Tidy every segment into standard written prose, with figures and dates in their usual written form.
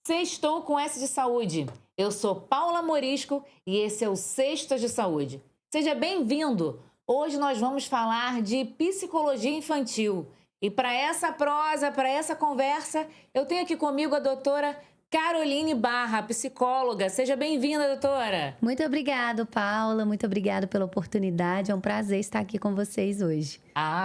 Sextou com S de saúde. Eu sou Paula Morisco e esse é o Sextas de Saúde. Seja bem-vindo! Hoje nós vamos falar de psicologia infantil. E para essa prosa, para essa conversa, eu tenho aqui comigo a doutora Caroline Barra, psicóloga. Seja bem-vinda, doutora! Muito obrigado, Paula. Muito obrigada pela oportunidade. É um prazer estar aqui com vocês hoje.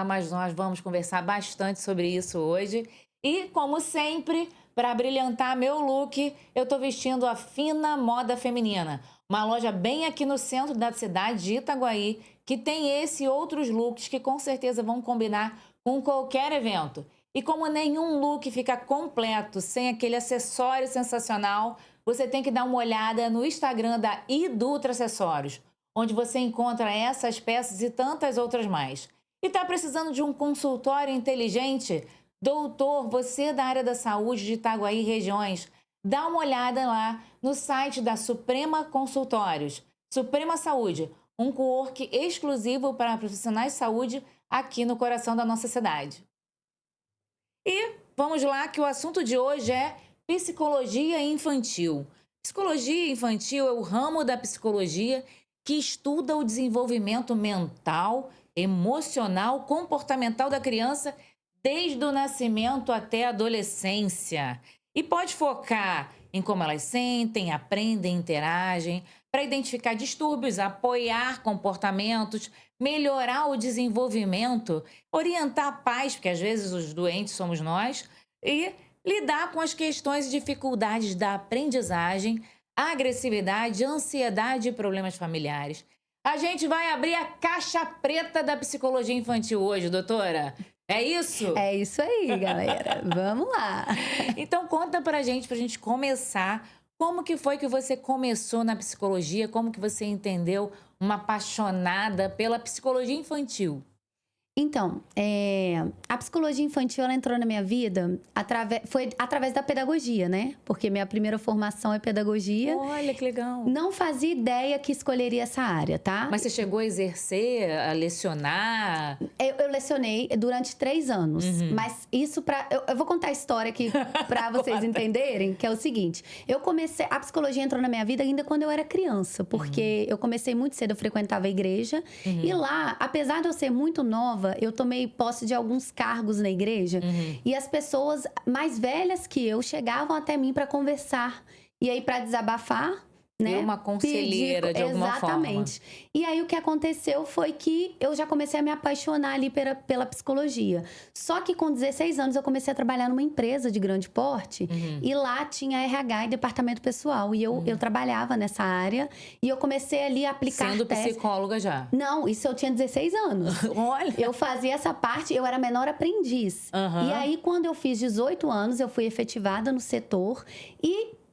Mas nós vamos conversar bastante sobre isso hoje. E, como sempre, para brilhantar meu look, eu tô vestindo a Fina Moda Feminina, uma loja bem aqui no centro da cidade de Itaguaí, que tem esse e outros looks que com certeza vão combinar com qualquer evento. E como nenhum look fica completo sem aquele acessório sensacional, você tem que dar uma olhada no Instagram da Idutra Acessórios, onde você encontra essas peças e tantas outras mais. E está precisando de um consultório inteligente? Doutor, você da área da saúde de Itaguaí e regiões, dá uma olhada lá no site da Suprema Consultórios. Suprema Saúde, um cowork exclusivo para profissionais de saúde aqui no coração da nossa cidade. E vamos lá que o assunto de hoje é psicologia infantil. Psicologia infantil é o ramo da psicologia que estuda o desenvolvimento mental, emocional, comportamental da criança desde o nascimento até a adolescência. E pode focar em como elas sentem, aprendem, interagem, para identificar distúrbios, apoiar comportamentos, melhorar o desenvolvimento, orientar pais, porque às vezes os doentes somos nós, e lidar com as questões e dificuldades da aprendizagem, agressividade, ansiedade e problemas familiares. A gente vai abrir a caixa preta da psicologia infantil hoje, doutora. É isso? É isso aí, galera. Vamos lá. Então conta pra gente começar, como que foi que você começou na psicologia, como que você entendeu uma apaixonada pela psicologia infantil? Então, a psicologia infantil ela entrou na minha vida foi através da pedagogia, né? Porque minha primeira formação é pedagogia. Olha que legal. Não fazia ideia que escolheria essa área, tá? Mas você chegou a exercer, a lecionar? Eu lecionei durante 3 anos, mas isso eu vou contar a história aqui para vocês Conta. entenderem, que é o seguinte. A psicologia entrou na minha vida ainda quando eu era criança, porque eu comecei muito cedo, eu frequentava a igreja, e lá, apesar de eu ser muito nova, eu tomei posse de alguns cargos na igreja, e as pessoas mais velhas que eu chegavam até mim para conversar, e aí para desabafar, né? Uma conselheira de alguma forma. Exatamente. E aí o que aconteceu foi que eu já comecei a me apaixonar ali pela psicologia. Só que com 16 anos eu comecei a trabalhar numa empresa de grande porte e lá tinha RH e departamento pessoal. E eu trabalhava nessa área e eu comecei ali a aplicar Sendo testes. psicóloga já? Não, isso eu tinha 16 anos. Olha! Eu fazia essa parte, eu era menor aprendiz. E aí, quando eu fiz 18 anos, eu fui efetivada no setor e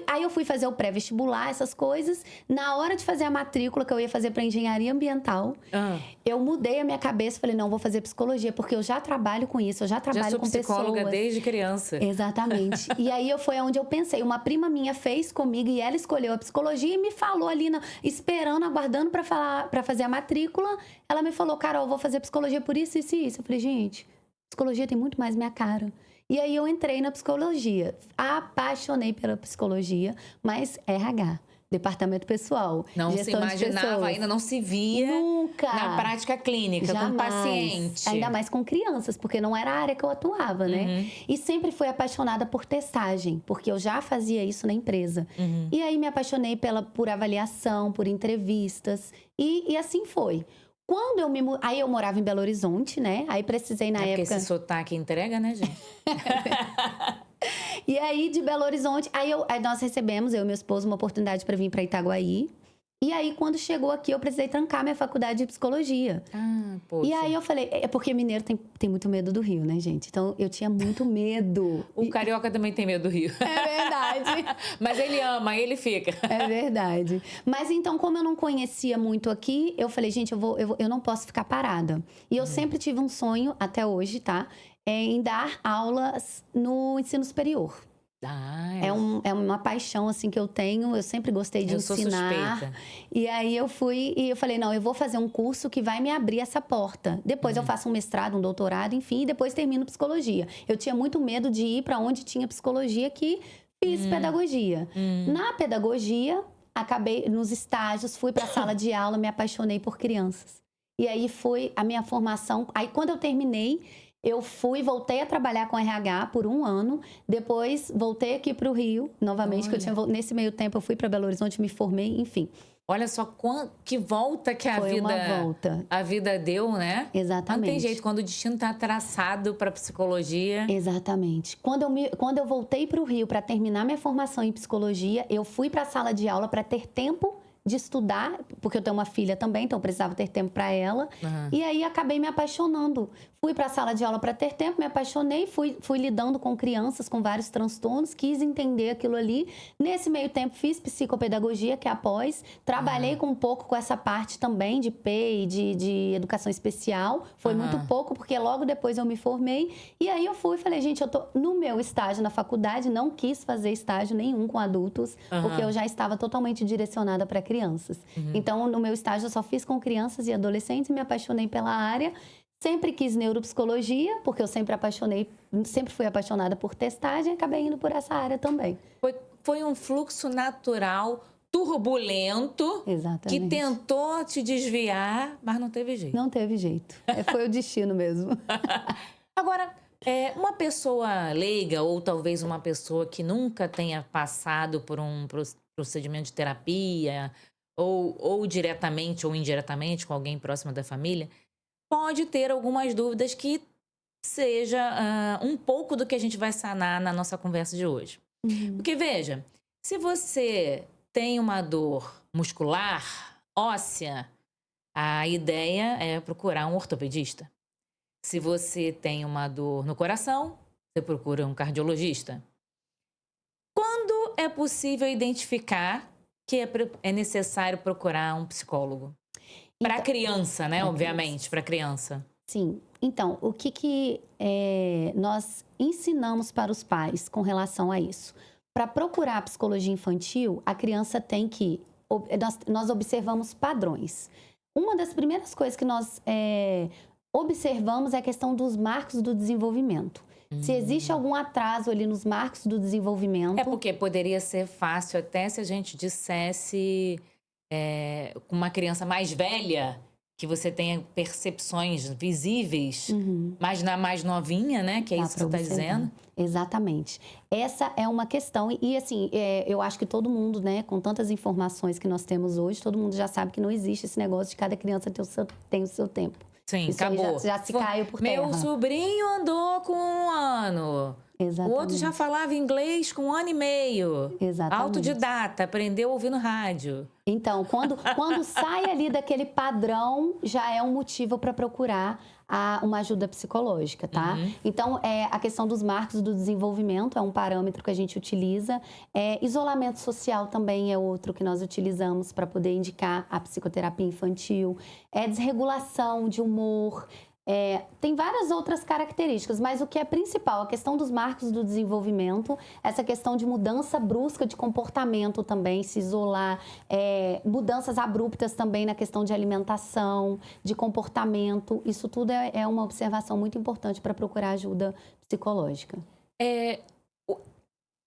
aí eu fui fazer o pré-vestibular, essas coisas. Na hora de fazer a matrícula, que eu ia fazer para engenharia ambiental, eu mudei a minha cabeça e falei, não, vou fazer psicologia, porque eu já trabalho com isso, eu já trabalho com pessoas. Já sou psicóloga desde criança. Exatamente. E aí foi onde eu pensei. Uma prima minha fez comigo e ela escolheu a psicologia e me falou ali, esperando, aguardando para fazer a matrícula. Ela me falou, Carol, vou fazer psicologia por isso, isso e isso. Eu falei, gente, psicologia tem muito mais minha cara. E aí eu entrei na psicologia, apaixonei pela psicologia, mas RH, departamento pessoal, Não se gestão de imaginava, pessoas. ainda não se via Nunca. na prática clínica, com paciente. Ainda mais com crianças, porque não era a área que eu atuava, né? E sempre fui apaixonada por testagem, porque eu já fazia isso na empresa. E aí me apaixonei por avaliação, por entrevistas, e assim foi. Quando eu Aí eu morava em Belo Horizonte, né? Aí precisei na época... Porque esse sotaque entrega, né, gente? E aí, de Belo Horizonte... Aí nós recebemos, eu e meu esposo, uma oportunidade para vir para Itaguaí. E aí, quando chegou aqui, eu precisei trancar minha faculdade de psicologia. Poxa. E aí eu falei... É porque mineiro tem muito medo do Rio, né, gente? Então, eu tinha muito medo. O carioca também tem medo do Rio. É verdade. Mas ele ama, ele fica. É verdade. Mas então, como eu não conhecia muito aqui, eu falei, gente, eu não posso ficar parada. E eu sempre tive um sonho, até hoje, tá? Em dar aulas no ensino superior. É uma paixão, assim, que eu tenho. Eu sempre gostei de ensinar. Sou suspeita. E aí eu fui e eu falei, não, eu vou fazer um curso que vai me abrir essa porta. Depois eu faço um mestrado, um doutorado, enfim, e depois termino psicologia. Eu tinha muito medo de ir para onde tinha psicologia, que Fiz pedagogia. Na pedagogia, acabei nos estágios, fui para a sala de aula, me apaixonei por crianças. E aí foi a minha formação. Aí quando eu terminei, voltei a trabalhar com RH por 1 ano. Depois voltei aqui para o Rio, novamente, que eu tinha, nesse meio tempo eu fui para Belo Horizonte, me formei, enfim. Olha só que volta que Foi uma volta. A vida deu, né? Exatamente. Não tem jeito, quando o destino está traçado para psicologia. Exatamente. Quando eu voltei para o Rio para terminar minha formação em psicologia, eu fui para a sala de aula para ter tempo de estudar, porque eu tenho uma filha também, então eu precisava ter tempo para ela. E aí acabei me apaixonando. Fui para a sala de aula para ter tempo, me apaixonei, fui lidando com crianças com vários transtornos, quis entender aquilo ali. Nesse meio tempo fiz psicopedagogia, que é a pós, trabalhei um pouco com essa parte também de PEI, de educação especial. Foi muito pouco, porque logo depois eu me formei. E aí eu falei, gente, eu tô no meu estágio na faculdade, não quis fazer estágio nenhum com adultos, porque eu já estava totalmente direcionada para crianças. Então, no meu estágio eu só fiz com crianças e adolescentes, me apaixonei pela área. Sempre quis neuropsicologia, porque eu sempre fui apaixonada por testagem e acabei indo por essa área também. Foi um fluxo natural, turbulento, Exatamente. que tentou te desviar, mas não teve jeito. Não teve jeito. Foi o destino mesmo. Agora, uma pessoa leiga, ou talvez uma pessoa que nunca tenha passado por um procedimento de terapia, ou diretamente ou indiretamente com alguém próximo da família, pode ter algumas dúvidas que seja um pouco do que a gente vai sanar na nossa conversa de hoje. Porque, veja, se você tem uma dor muscular, óssea, a ideia é procurar um ortopedista. Se você tem uma dor no coração, você procura um cardiologista. Quando é possível identificar que é necessário procurar um psicólogo? Para a criança, né? Obviamente, para a criança. Sim. Então, o que nós ensinamos para os pais com relação a isso? Para procurar a psicologia infantil, a criança tem que... Nós observamos padrões. Uma das primeiras coisas que nós observamos é a questão dos marcos do desenvolvimento. Se existe algum atraso ali nos marcos do desenvolvimento... É porque poderia ser fácil até se a gente dissesse... com uma criança mais velha, que você tenha percepções visíveis, mas na mais novinha, né? Que é isso que você está dizendo. Exatamente. Essa é uma questão. E assim, eu acho que todo mundo, né? Com tantas informações que nós temos hoje, todo mundo já sabe que não existe esse negócio de cada criança tem o seu tempo. Sim, isso acabou. Já se caiu por terra. Meu sobrinho andou com 1 ano. Exatamente. O outro já falava inglês com 1 ano e meio. Exatamente. Autodidata, aprendeu ouvindo rádio. Então, quando sai ali daquele padrão, já é um motivo para procurar uma ajuda psicológica, tá? Então, a questão dos marcos do desenvolvimento é um parâmetro que a gente utiliza. Isolamento social também é outro que nós utilizamos para poder indicar a psicoterapia infantil. Desregulação de humor. Tem várias outras características, mas o que é principal, a questão dos marcos do desenvolvimento, essa questão de mudança brusca de comportamento também, se isolar, mudanças abruptas também na questão de alimentação, de comportamento, isso tudo é uma observação muito importante para procurar ajuda psicológica.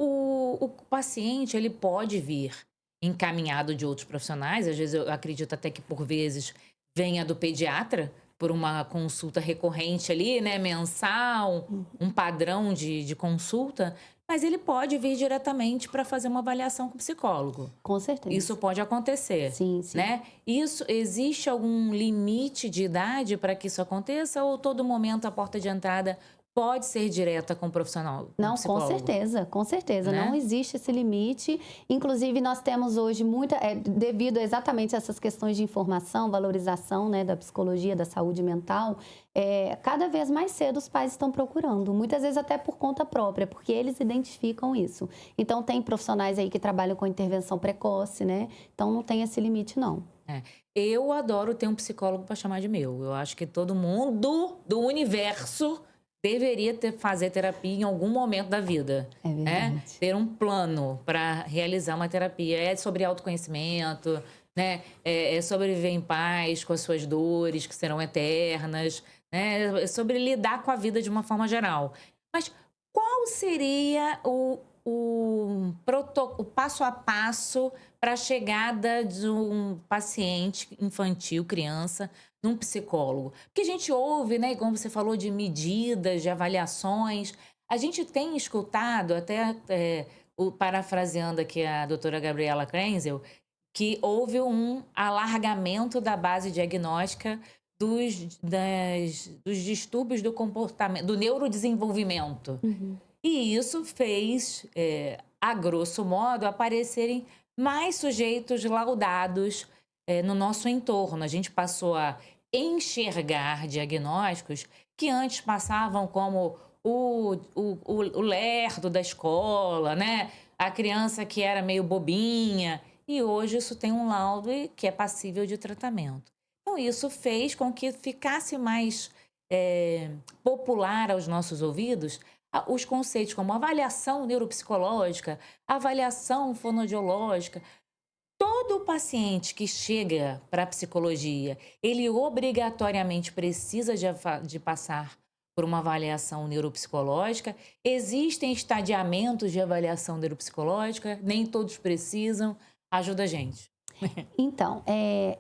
O paciente, ele pode vir encaminhado de outros profissionais, às vezes eu acredito até que por vezes venha do pediatra, por uma consulta recorrente ali, né, mensal, um padrão de consulta, mas ele pode vir diretamente para fazer uma avaliação com o psicólogo. Com certeza. Isso pode acontecer. Sim, sim. Né? Existe algum limite de idade para que isso aconteça ou todo momento a porta de entrada pode ser direta com o profissional? Não, com certeza, com certeza. Né? Não existe esse limite. Inclusive, nós temos hoje devido exatamente a essas questões de informação, valorização, né, da psicologia, da saúde mental, cada vez mais cedo os pais estão procurando. Muitas vezes até por conta própria, porque eles identificam isso. Então, tem profissionais aí que trabalham com intervenção precoce, né? Então, não tem esse limite, não. Eu adoro ter um psicólogo para chamar de meu. Eu acho que todo mundo do universo deveria fazer terapia em algum momento da vida. É verdade. Ter um plano para realizar uma terapia. É sobre autoconhecimento, né? É sobre viver em paz com as suas dores, que serão eternas. Né? É sobre lidar com a vida de uma forma geral. Mas qual seria o passo a passo para a chegada de um paciente infantil, criança, num psicólogo? Porque a gente ouve, né, como você falou, de medidas, de avaliações. A gente tem escutado, até parafraseando aqui a doutora Gabriela Krenzel, que houve um alargamento da base diagnóstica dos distúrbios do comportamento, do neurodesenvolvimento. E isso fez, a grosso modo, aparecerem mais sujeitos laudados no nosso entorno. A gente passou a enxergar diagnósticos que antes passavam como o lerdo da escola, né? A criança que era meio bobinha. E hoje isso tem um laudo que é passível de tratamento. Então, isso fez com que ficasse mais popular aos nossos ouvidos os conceitos como avaliação neuropsicológica, avaliação fonoaudiológica. Todo paciente que chega para a psicologia, ele obrigatoriamente precisa de passar por uma avaliação neuropsicológica. Existem estadiamentos de avaliação neuropsicológica, nem todos precisam. Ajuda a gente. Então,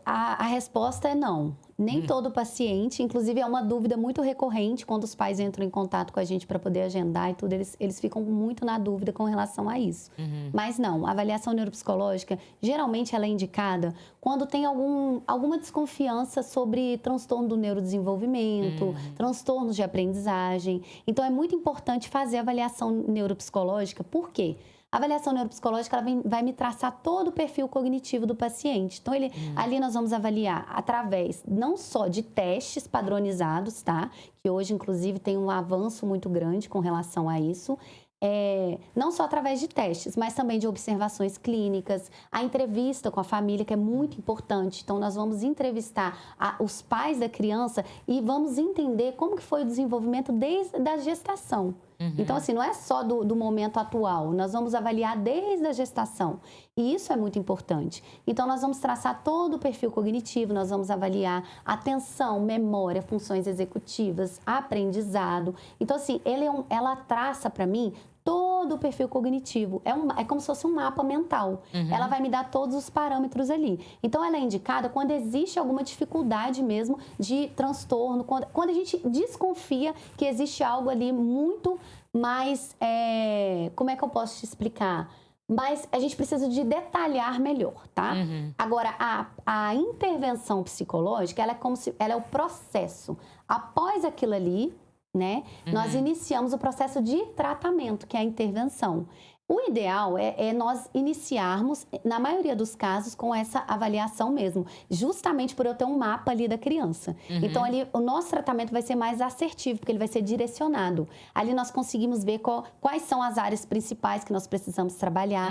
a resposta é não. Nem todo paciente, inclusive é uma dúvida muito recorrente quando os pais entram em contato com a gente para poder agendar e tudo, eles ficam muito na dúvida com relação a isso. Mas não, a avaliação neuropsicológica, geralmente ela é indicada quando tem alguma desconfiança sobre transtorno do neurodesenvolvimento, transtornos de aprendizagem. Então, é muito importante fazer a avaliação neuropsicológica, por quê? A avaliação neuropsicológica ela vai me traçar todo o perfil cognitivo do paciente. Então, ali nós vamos avaliar através não só de testes padronizados, tá? Que hoje, inclusive, tem um avanço muito grande com relação a isso. Não só através de testes, mas também de observações clínicas, a entrevista com a família, que é muito importante. Então, nós vamos entrevistar os pais da criança e vamos entender como que foi o desenvolvimento desde a gestação. Então, assim, não é só do momento atual, nós vamos avaliar desde a gestação. E isso é muito importante. Então, nós vamos traçar todo o perfil cognitivo, nós vamos avaliar atenção, memória, funções executivas, aprendizado. Então, assim, ela traça para mim todo o perfil cognitivo. É como se fosse um mapa mental. Ela vai me dar todos os parâmetros ali. Então, ela é indicada quando existe alguma dificuldade mesmo de transtorno, quando a gente desconfia que existe algo ali muito mais... como é que eu posso te explicar? Mas a gente precisa de detalhar melhor, tá? Agora, a intervenção psicológica, ela é o processo. Após aquilo ali, né? Nós iniciamos o processo de tratamento, que é a intervenção. O ideal é nós iniciarmos, na maioria dos casos, com essa avaliação mesmo, justamente por eu ter um mapa ali da criança. Então, ali, o nosso tratamento vai ser mais assertivo, porque ele vai ser direcionado. Ali nós conseguimos ver quais são as áreas principais que nós precisamos trabalhar.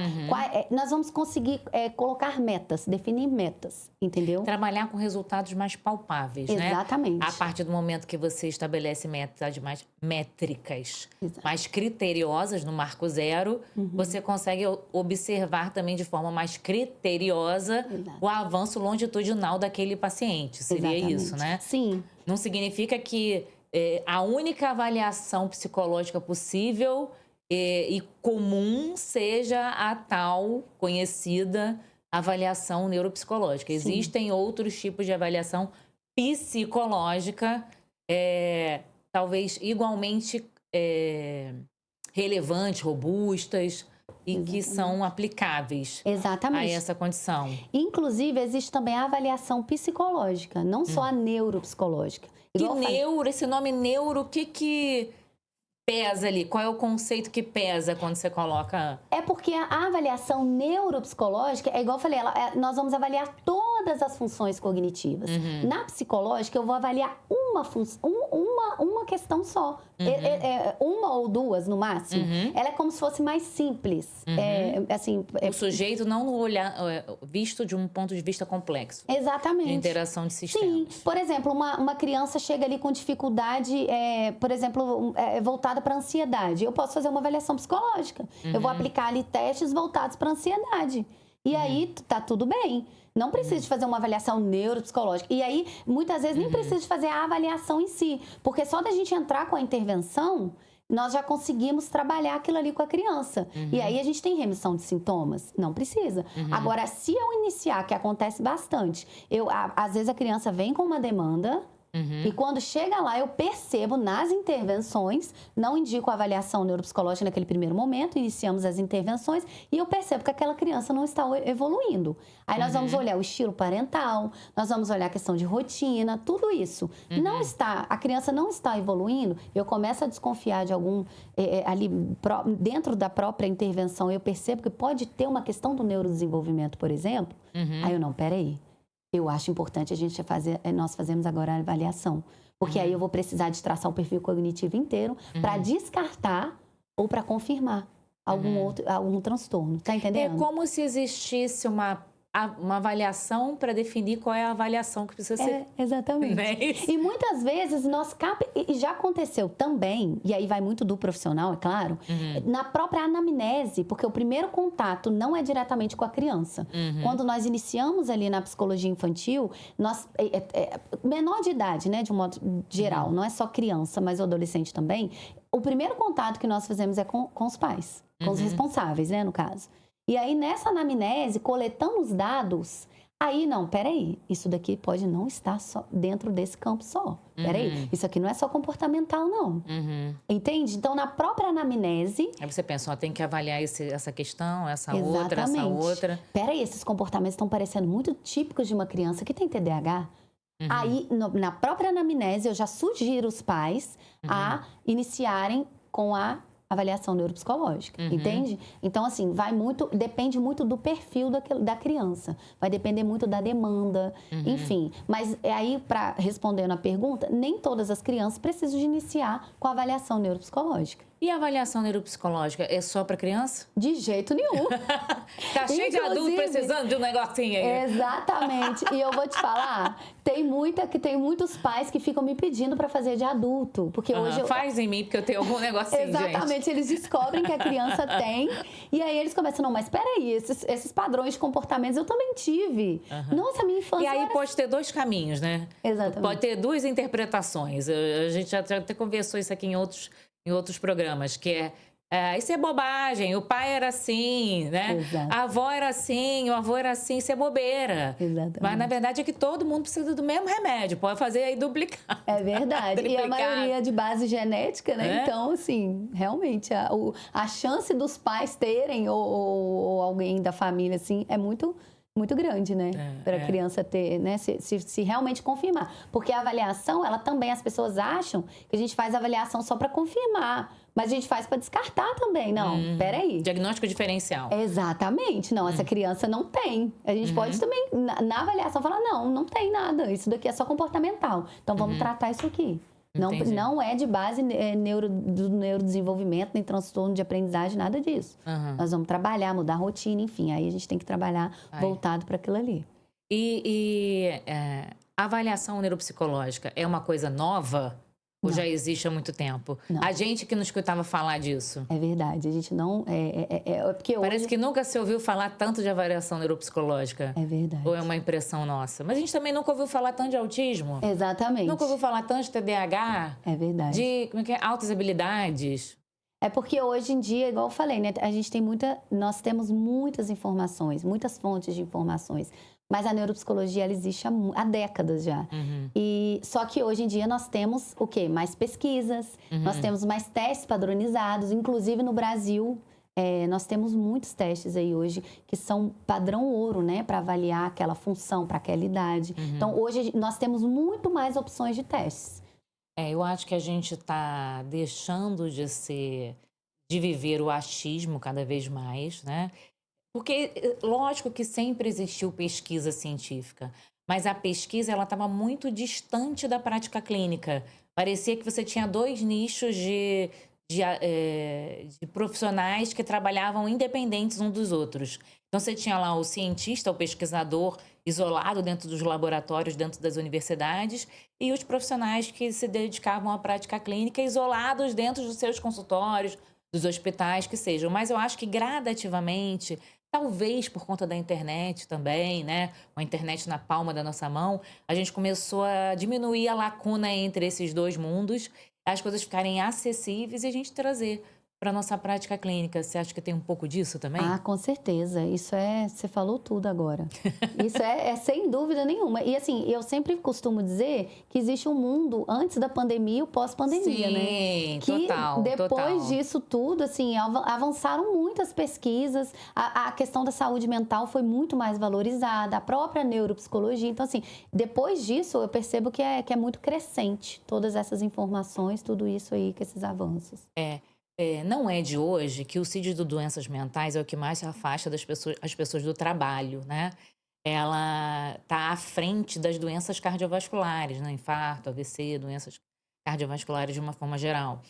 Nós vamos conseguir colocar metas, definir metas, entendeu? Trabalhar com resultados mais palpáveis, né? Exatamente. A partir do momento que você estabelece metas mais métricas, mais criteriosas no marco zero, você consegue observar também de forma mais criteriosa o avanço longitudinal daquele paciente. Seria isso, né? Sim. Não significa que a única avaliação psicológica possível e comum seja a tal conhecida avaliação neuropsicológica. Existem outros tipos de avaliação psicológica, talvez igualmente relevantes, robustas e que são aplicáveis a essa condição. Inclusive, existe também a avaliação psicológica, não só a neuropsicológica. Esse nome neuro, o que pesa ali? Qual é o conceito que pesa quando você coloca... É porque a avaliação neuropsicológica, igual eu falei, nós vamos avaliar todas as funções cognitivas. Na psicológica, eu vou avaliar uma questão só. Uma ou duas, no máximo. Ela é como se fosse mais simples. O sujeito não olhar, visto de um ponto de vista complexo. Exatamente. De interação de sistemas. Sim. Por exemplo, uma criança chega ali com dificuldade, por exemplo, voltada para ansiedade. Eu posso fazer uma avaliação psicológica. Eu vou aplicar ali testes voltados para ansiedade. E aí, tá tudo bem. Não precisa de fazer uma avaliação neuropsicológica. E aí, muitas vezes, nem precisa de fazer a avaliação em si. Porque só da gente entrar com a intervenção, nós já conseguimos trabalhar aquilo ali com a criança. E aí a gente tem remissão de sintomas? Não precisa. Agora, se eu iniciar, que acontece bastante, às vezes a criança vem com uma demanda. E quando chega lá, eu percebo nas intervenções, não indico a avaliação neuropsicológica naquele primeiro momento, iniciamos as intervenções e eu percebo que aquela criança não está evoluindo. Aí nós vamos olhar o estilo parental, nós vamos olhar a questão de rotina, tudo isso. A criança não está evoluindo, eu começo a desconfiar de algum, ali dentro da própria intervenção, eu percebo que pode ter uma questão do neurodesenvolvimento, por exemplo. Aí eu não, peraí. Eu acho importante nós fazemos agora a avaliação. Porque aí eu vou precisar de traçar o perfil cognitivo inteiro para descartar ou para confirmar algum transtorno. Tá entendendo? É como se existisse uma avaliação para definir qual é a avaliação que precisa ser. Exatamente. Não é isso? E muitas vezes e já aconteceu também, e aí vai muito do profissional, é claro, na própria anamnese, porque o primeiro contato não é diretamente com a criança. Quando nós iniciamos ali na psicologia infantil, menor de idade, né, de um modo geral, não é só criança, mas o adolescente também, o primeiro contato que nós fazemos é com os pais, com os responsáveis, né, no caso. E aí, nessa anamnese, coletando os dados, aí, não, peraí, isso daqui pode não estar só dentro desse campo só. Peraí, isso aqui não é só comportamental, não. Entende? Então, na própria anamnese... Aí você pensa, ó, tem que avaliar essa questão, essa Exatamente. outra. Peraí, esses comportamentos estão parecendo muito típicos de uma criança que tem TDAH. Aí, na própria anamnese, eu já sugiro os pais a iniciarem com a avaliação neuropsicológica, entende? Então, assim, depende muito do perfil da criança. Vai depender muito da demanda, enfim. Mas aí, respondendo a pergunta, nem todas as crianças precisam de iniciar com a avaliação neuropsicológica. E a avaliação neuropsicológica é só para criança? De jeito nenhum. Tá cheio de adulto precisando de um negocinho aí. Exatamente. E eu vou te falar, tem muitos pais que ficam me pedindo para fazer de adulto. Porque hoje faz em mim, porque eu tenho algum negocinho, Exatamente. gente. Eles descobrem que a criança tem. E aí eles começam, não, mas peraí, esses padrões de comportamentos eu também tive. Nossa, minha infância E aí pode ter dois caminhos, né? Exatamente. Pode ter duas interpretações. A gente já até conversou isso aqui em outros programas, que isso é bobagem, o pai era assim, né? Exato. A avó era assim, o avô era assim, isso é bobeira. Exatamente. Mas, na verdade, é que todo mundo precisa do mesmo remédio, pode fazer aí duplicar. É verdade. E a maioria de base genética, né? Então, assim, realmente, a chance dos pais terem, ou alguém da família, assim, é muito grande, né? Para a criança ter, né? Se realmente confirmar. Porque a avaliação, ela também, as pessoas acham que a gente faz avaliação só para confirmar. Mas a gente faz para descartar também. Não, peraí. Diagnóstico diferencial. Exatamente. Não, essa criança não tem. A gente pode também, na avaliação, falar, não tem nada. Isso daqui é só comportamental. Então, vamos tratar isso aqui. Não é de base do neurodesenvolvimento, nem transtorno de aprendizagem, nada disso. Nós vamos trabalhar, mudar a rotina, enfim. Aí a gente tem que trabalhar voltado para aquilo ali. A avaliação neuropsicológica é uma coisa nova? Ou já existe há muito tempo? Não. A gente que não escutava falar disso. É verdade, a gente não... porque Parece hoje... que nunca se ouviu falar tanto de avaliação neuropsicológica. É verdade. Ou é uma impressão nossa? Mas a gente também nunca ouviu falar tanto de autismo. Exatamente. Nunca ouviu falar tanto de TDAH. É verdade. De, altas habilidades. É porque hoje em dia, igual eu falei, né? Nós temos muitas informações, muitas fontes de informações. Mas a neuropsicologia, ela existe há décadas já. Só que hoje em dia nós temos o quê? Mais pesquisas, nós temos mais testes padronizados. Inclusive no Brasil, nós temos muitos testes aí hoje que são padrão ouro, né? Para avaliar aquela função, para aquela idade. Então, hoje nós temos muito mais opções de testes. Eu acho que a gente está deixando de viver o achismo cada vez mais, né? Porque, lógico que sempre existiu pesquisa científica, mas a pesquisa ela estava muito distante da prática clínica. Parecia que você tinha dois nichos de profissionais que trabalhavam independentes uns dos outros. Então, você tinha lá o cientista, o pesquisador, isolado dentro dos laboratórios, dentro das universidades, e os profissionais que se dedicavam à prática clínica, isolados dentro dos seus consultórios, dos hospitais, que sejam. Mas eu acho que gradativamente, talvez por conta da internet também, né? A internet na palma da nossa mão, a gente começou a diminuir a lacuna entre esses dois mundos. as coisas ficarem acessíveis e a gente trazer para nossa prática clínica. Você acha que tem um pouco disso também? Ah, com certeza. Isso você falou tudo agora. Isso é sem dúvida nenhuma. E assim, eu sempre costumo dizer que existe um mundo antes da pandemia e o pós-pandemia, né? Sim, Que total, depois total. disso tudo, assim, avançaram muitas pesquisas, a questão da saúde mental foi muito mais valorizada, a própria neuropsicologia. Então, assim, depois disso, eu percebo que é muito crescente todas essas informações, tudo isso aí, com esses avanços. Não é de hoje que o CID de doenças mentais é o que mais se afasta as pessoas do trabalho, né? Ela está à frente das doenças cardiovasculares, né? Infarto, AVC, doenças cardiovasculares de uma forma geral.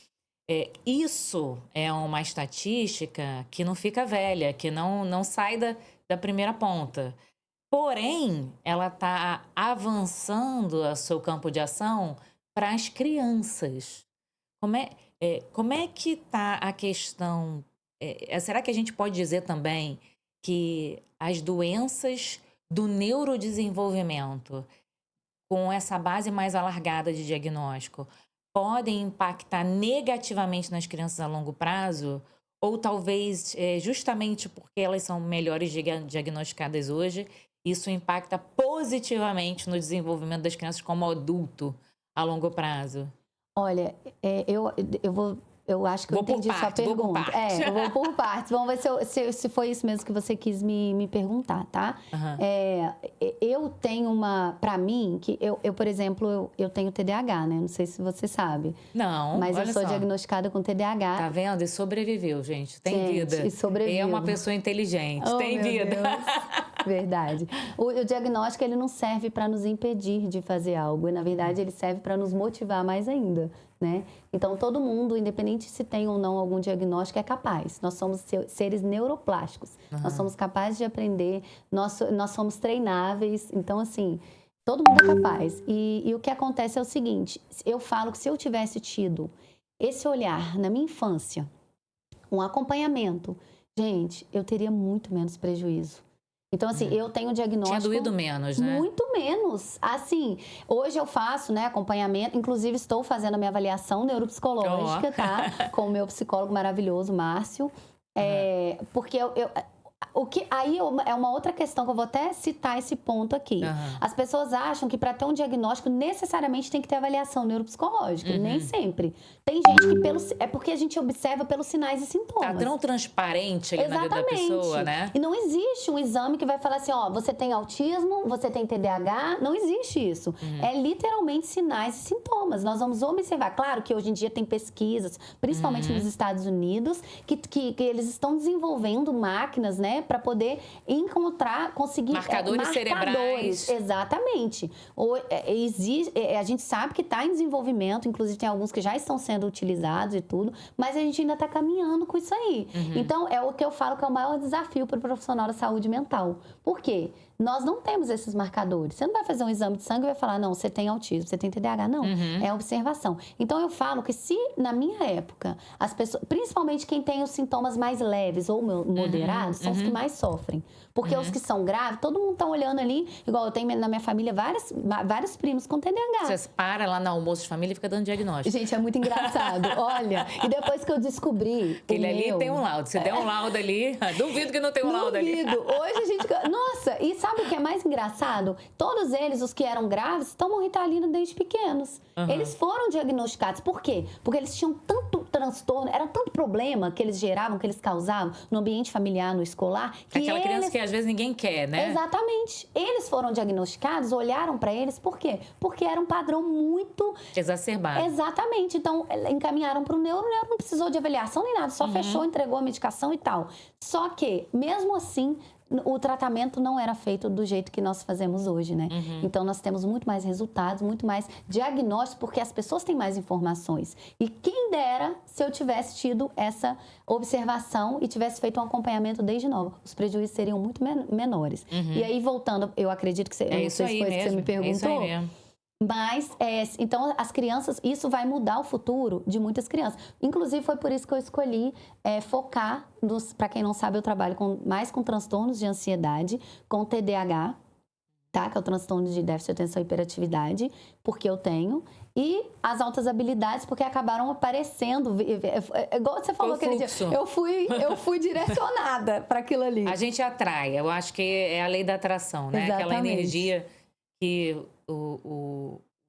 Isso é uma estatística que não fica velha, que não sai da primeira ponta. Porém, ela está avançando o seu campo de ação para as crianças. Como é que está a questão? Será que a gente pode dizer também que as doenças do neurodesenvolvimento, com essa base mais alargada de diagnóstico, podem impactar negativamente nas crianças a longo prazo? Ou talvez, justamente porque elas são melhores diagnosticadas hoje, isso impacta positivamente no desenvolvimento das crianças como adulto a longo prazo? Olha, eu acho que eu Vou por entendi sua partes, vou por pergunta. partes. Eu vou por partes. Vamos ver se foi isso mesmo que você quis me perguntar, tá? Aham. Eu tenho pra mim, que por exemplo, eu tenho TDAH, né? Não sei se você sabe. Não, Mas eu olha sou só. diagnosticada com TDAH. Tá vendo? E sobreviveu, gente. Tem Gente, vida. e sobreviveu. É uma pessoa inteligente. Oh, tem meu vida. Deus. Verdade. O diagnóstico, ele não serve para nos impedir de fazer algo. E, na verdade, ele serve para nos motivar mais ainda, né? Então, todo mundo, independente se tem ou não algum diagnóstico, é capaz. Nós somos seres neuroplásticos. Nós somos capazes de aprender. Nós somos treináveis. Então, assim, todo mundo é capaz. E o que acontece é o seguinte. Eu falo que se eu tivesse tido esse olhar na minha infância, um acompanhamento, gente, eu teria muito menos prejuízo. Então, assim, eu tenho diagnóstico... Tinha doído menos, né? Muito menos. Assim, hoje eu faço, né, acompanhamento. Inclusive, estou fazendo a minha avaliação neuropsicológica, tá? Com o meu psicólogo maravilhoso, Márcio. Porque aí é uma outra questão que eu vou até citar esse ponto aqui. As pessoas acham que para ter um diagnóstico necessariamente tem que ter avaliação neuropsicológica. Nem sempre. Tem gente que é porque a gente observa pelos sinais e sintomas. Tá tão transparente ali na vida da pessoa, né? E não existe um exame que vai falar assim, ó, você tem autismo, você tem TDAH, não existe isso. É literalmente sinais e sintomas. Nós vamos observar. Claro que hoje em dia tem pesquisas, principalmente nos Estados Unidos, que eles estão desenvolvendo máquinas, né, para poder conseguir marcadores cerebrais. Exatamente. A gente sabe que está em desenvolvimento, inclusive tem alguns que já estão sendo utilizados e tudo, mas a gente ainda está caminhando com isso aí. Então, é o que eu falo que é o maior desafio para o profissional da saúde mental. Por quê? Nós não temos esses marcadores. Você não vai fazer um exame de sangue e vai falar, não, você tem autismo, você tem TDAH. Não, é observação. Então, eu falo que se, na minha época, as pessoas, principalmente quem tem os sintomas mais leves ou moderados, são os que mais sofrem. Porque os que são graves, todo mundo tá olhando ali, igual eu tenho na minha família vários primos com TDAH. Você para lá no almoço de família e fica dando diagnóstico. Gente, é muito engraçado. Olha, e depois que eu descobri Ele ali tem um laudo. Se der um laudo ali, duvido que não tem um laudo ali. Duvido. Hoje a gente... Nossa, e sabe o que é mais engraçado? Todos eles, os que eram graves, tomam Ritalina desde pequenos. Eles foram diagnosticados. Por quê? Porque eles tinham tanto transtorno, era tanto problema que eles geravam, que eles causavam no ambiente familiar, no escolar, que Aquela criança que às vezes ninguém quer, né? Exatamente. Eles foram diagnosticados, olharam para eles, por quê? Porque era um padrão muito... exacerbado. Exatamente. Então, encaminharam para o neuro não precisou de avaliação nem nada, só fechou, entregou a medicação e tal. Só que, mesmo assim, o tratamento não era feito do jeito que nós fazemos hoje, né? Então, nós temos muito mais resultados, muito mais diagnósticos, porque as pessoas têm mais informações. E quem dera se eu tivesse tido essa observação e tivesse feito um acompanhamento desde novo. Os prejuízos seriam muito menores. E aí, voltando, eu acredito que você... eu não sei se foi isso que você me perguntou. É isso aí mesmo. Mas, então, as crianças, isso vai mudar o futuro de muitas crianças. Inclusive, foi por isso que eu escolhi focar, para quem não sabe, eu trabalho mais com transtornos de ansiedade, com TDAH, tá? Que é o transtorno de déficit de atenção e hiperatividade, porque eu tenho. E as altas habilidades, porque acabaram aparecendo. Igual você falou Foi o aquele dia. fluxo. Eu fui direcionada para aquilo ali. A gente atrai, eu acho que é a lei da atração, né? Aquela Exatamente. energia que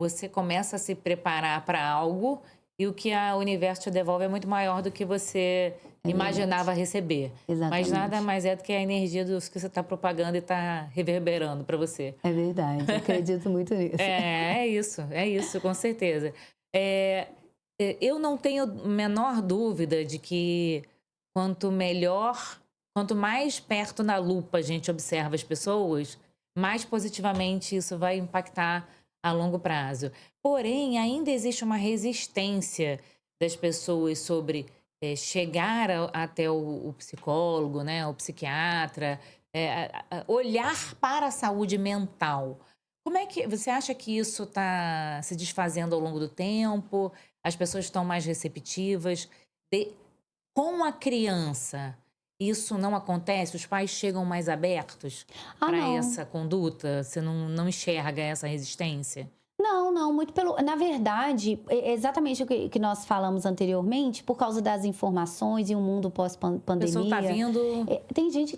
você começa a se preparar para algo e o que o universo te devolve é muito maior do que você imaginava receber. Exatamente. Mas nada mais é do que a energia dos que você está propagando e está reverberando para você. É verdade, eu acredito muito nisso. É isso, com certeza. Eu não tenho a menor dúvida de que quanto melhor, quanto mais perto na lupa a gente observa as pessoas, mais positivamente isso vai impactar a longo prazo. Porém, ainda existe uma resistência das pessoas sobre chegar até o psicólogo, né, o psiquiatra, olhar para a saúde mental. Como é que você acha que isso está se desfazendo ao longo do tempo? As pessoas estão mais receptivas? Com a criança, isso não acontece? Os pais chegam mais abertos para não. essa conduta? Você não enxerga essa resistência? Não, muito pelo... Na verdade, exatamente o que nós falamos anteriormente, por causa das informações e um mundo A pós-pandemia. pessoa está vindo...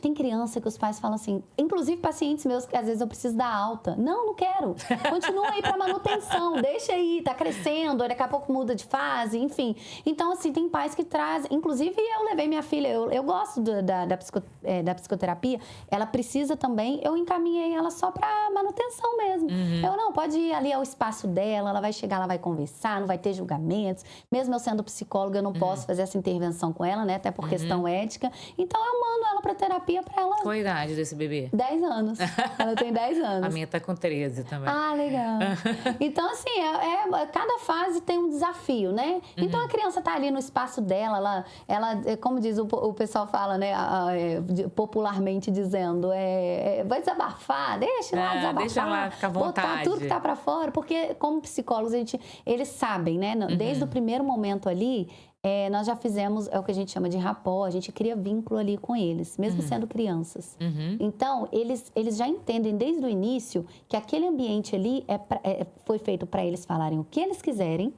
Tem criança que os pais falam assim, inclusive pacientes meus que às vezes eu preciso dar alta. Não quero. Continua aí para manutenção, deixa aí, tá crescendo, daqui a pouco muda de fase, enfim. Então, assim, tem pais que trazem... Inclusive, eu levei minha filha, eu gosto da psicoterapia, ela precisa também, eu encaminhei ela só para manutenção mesmo. Eu não, pode ir ali ao espaço dela, ela vai chegar, ela vai conversar, não vai ter julgamentos. Mesmo eu sendo psicóloga, eu não posso fazer essa intervenção com ela, né? Até por questão ética. Então, eu mando ela pra terapia pra ela... Qual a idade desse bebê? 10 anos. Ela tem 10 anos. A minha tá com 13 também. Ah, legal. Então, assim, cada fase tem um desafio, né? Então, a criança tá ali no espaço dela, ela como diz o pessoal fala, né? Popularmente dizendo, vai desabafar, deixa lá desabafar. Deixa ela ficar à vontade. Botar tudo que tá pra fora, porque como psicólogos, eles sabem, né? Desde o primeiro momento ali, nós já fizemos, é o que a gente chama de rapport, a gente cria vínculo ali com eles, mesmo sendo crianças. Então, eles já entendem desde o início que aquele ambiente ali foi feito para eles falarem o que eles quiserem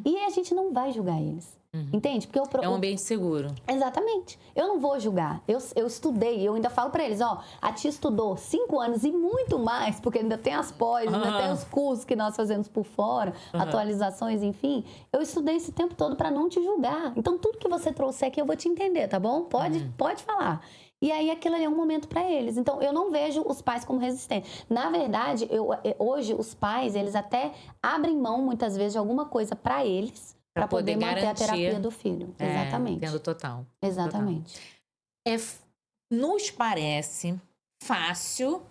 e a gente não vai julgar eles. Entende? Porque é um ambiente seguro. Exatamente. Eu não vou julgar. Eu estudei, eu ainda falo para eles, a tia estudou 5 anos e muito mais, porque ainda tem as pós, ainda tem os cursos que nós fazemos por fora, atualizações, enfim. Eu estudei esse tempo todo para não te julgar. Então, tudo que você trouxer aqui, eu vou te entender, tá bom? Pode falar. E aí, aquilo ali é um momento para eles. Então, eu não vejo os pais como resistentes. Na verdade, hoje, os pais, eles até abrem mão, muitas vezes, de alguma coisa para eles, para poder manter a terapia do filho. Exatamente. Entendo total. Exatamente. Nos parece fácil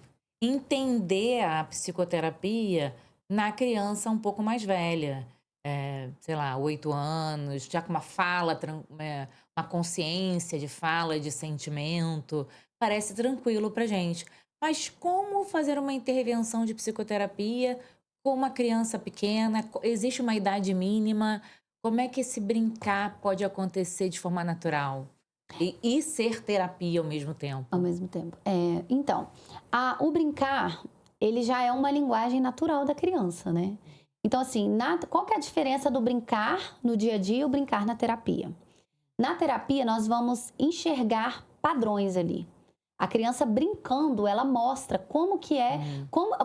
entender a psicoterapia na criança um pouco mais velha. Sei lá, 8 anos, já com uma fala, uma consciência de fala, de sentimento. Parece tranquilo pra gente. Mas como fazer uma intervenção de psicoterapia com uma criança pequena? Existe uma idade mínima? Como é que esse brincar pode acontecer de forma natural? E ser terapia ao mesmo tempo? Ao mesmo tempo. Então, o brincar, ele já é uma linguagem natural da criança, né? Então, assim, qual que é a diferença do brincar no dia a dia e o brincar na terapia? Na terapia, nós vamos enxergar padrões ali. A criança brincando, ela mostra como que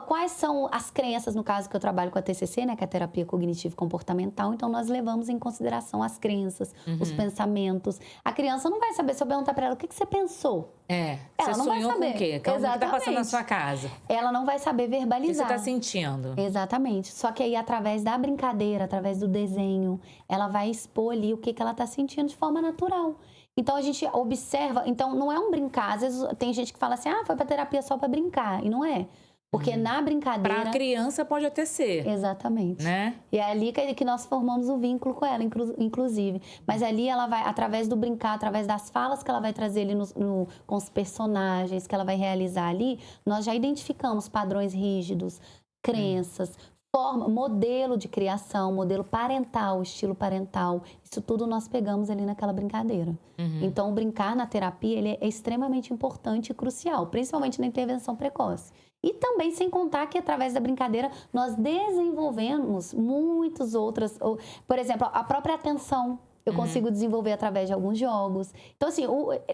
quais são as crenças, no caso que eu trabalho com a TCC, né, que é a terapia cognitivo-comportamental, então nós levamos em consideração as crenças, os pensamentos. A criança não vai saber, se eu perguntar para ela, o que você pensou? Ela não vai saber. Com o quê? O que está passando na sua casa? Ela não vai saber verbalizar. O que você está sentindo? Exatamente. Só que aí, através da brincadeira, através do desenho, ela vai expor ali o que ela está sentindo de forma natural. Então, a gente observa... Então, não é um brincar. Às vezes, tem gente que fala assim, foi pra terapia só pra brincar. E não é. Porque na brincadeira... Pra criança pode até ser. Exatamente. Né? E é ali que nós formamos o vínculo com ela, inclusive. Mas ali ela vai, através do brincar, através das falas que ela vai trazer ali com os personagens que ela vai realizar ali, nós já identificamos padrões rígidos, crenças, modelo de criação, modelo parental, estilo parental. Isso tudo nós pegamos ali naquela brincadeira. Então, o brincar na terapia ele é extremamente importante e crucial, principalmente na intervenção precoce. E também sem contar que através da brincadeira nós desenvolvemos muitas outras, por exemplo, a própria atenção. Eu consigo desenvolver através de alguns jogos. Então, assim,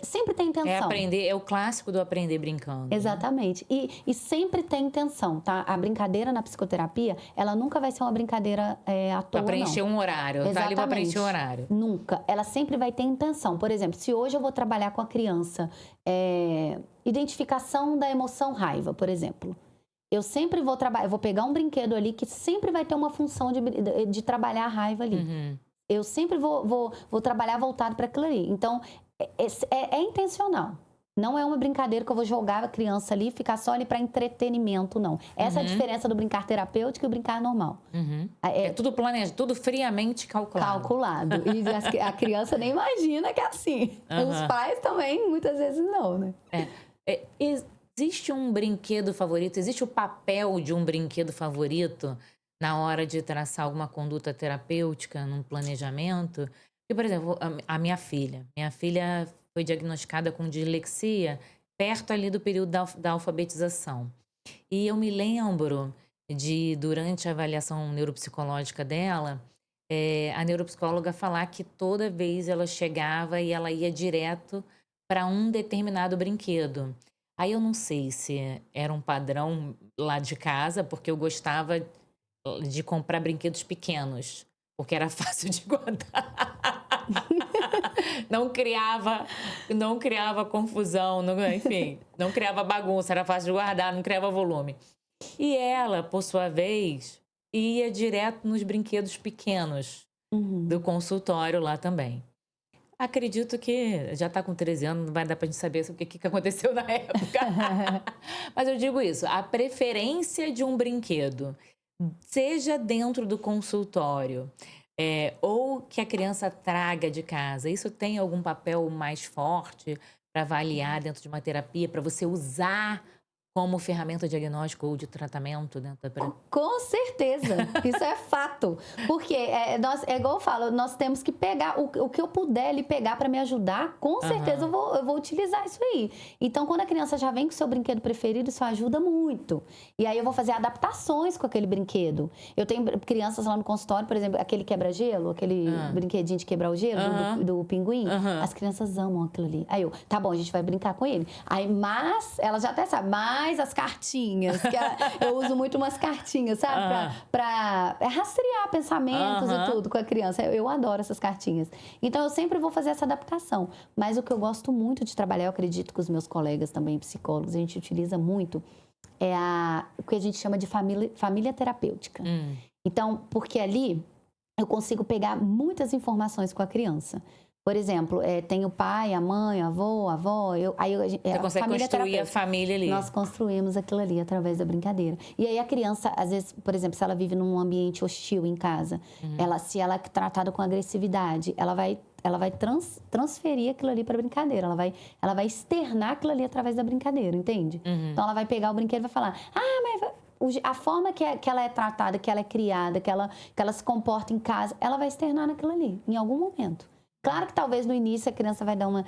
sempre tem intenção. É aprender, é o clássico do aprender brincando. Exatamente. Né? E sempre tem intenção, tá? A brincadeira na psicoterapia, ela nunca vai ser uma brincadeira à toa, Pra preencher um horário. Exatamente. Tá ali pra preencher um horário. Nunca. Ela sempre vai ter intenção. Por exemplo, se hoje eu vou trabalhar com a criança, identificação da emoção raiva, por exemplo. Eu sempre vou trabalhar, eu vou pegar um brinquedo ali que sempre vai ter uma função de trabalhar a raiva ali. Eu sempre vou trabalhar voltado para aquilo ali. Então, é intencional. Não é uma brincadeira que eu vou jogar a criança ali e ficar só ali para entretenimento, não. Essa é a diferença do brincar terapêutico e o brincar normal. É tudo planejado, tudo friamente calculado. Calculado. E a criança nem imagina que é assim. Os pais também, muitas vezes, não, né? Existe um brinquedo favorito? Existe o papel de um brinquedo favorito na hora de traçar alguma conduta terapêutica, num planejamento? Porque, por exemplo, a minha filha foi diagnosticada com dislexia perto ali do período da alfabetização. E eu me lembro durante a avaliação neuropsicológica dela, a neuropsicóloga falar que toda vez ela chegava e ela ia direto para um determinado brinquedo. Aí eu não sei se era um padrão lá de casa, porque eu gostava de comprar brinquedos pequenos, porque era fácil de guardar. Não criava confusão, enfim, não criava bagunça, era fácil de guardar, não criava volume. E ela, por sua vez, ia direto nos brinquedos pequenos do consultório lá também. Acredito que já está com 13 anos, não vai dar para a gente saber o que aconteceu na época. Mas eu digo isso, a preferência de um brinquedo, seja dentro do consultório ou que a criança traga de casa, isso tem algum papel mais forte para avaliar dentro de uma terapia, para você usar como ferramenta diagnóstica ou de tratamento dentro da... Com certeza, isso é fato. Porque, igual eu falo, nós temos que pegar o que eu puder ali pegar para me ajudar, com certeza eu vou utilizar isso aí. Então, quando a criança já vem com o seu brinquedo preferido, isso ajuda muito. E aí eu vou fazer adaptações com aquele brinquedo. Eu tenho crianças lá no consultório, por exemplo, aquele quebra-gelo, aquele brinquedinho de quebrar o gelo do pinguim. As crianças amam aquilo ali. Aí tá bom, a gente vai brincar com ele. Aí, mas, ela já até sabe, mais as cartinhas, que eu uso muito umas cartinhas, sabe? Pra rastrear pensamentos e tudo com a criança. Eu adoro essas cartinhas. Então, eu sempre vou fazer essa adaptação. Mas o que eu gosto muito de trabalhar, eu acredito que os meus colegas também, psicólogos, a gente utiliza muito, o que a gente chama de família terapêutica. Então, porque ali eu consigo pegar muitas informações com a criança. Por exemplo, tem o pai, a mãe, a avó, Você consegue construir a família ali. Nós construímos aquilo ali através da brincadeira. E aí a criança, às vezes, por exemplo, se ela vive num ambiente hostil em casa, se ela é tratada com agressividade, ela vai transferir aquilo ali para brincadeira. Ela vai externar aquilo ali através da brincadeira, entende? Então ela vai pegar o brinquedo e vai falar: mas a forma que ela é tratada, que ela é criada, que ela se comporta em casa, ela vai externar naquilo ali, em algum momento. Claro que talvez no início a criança vai dar uma...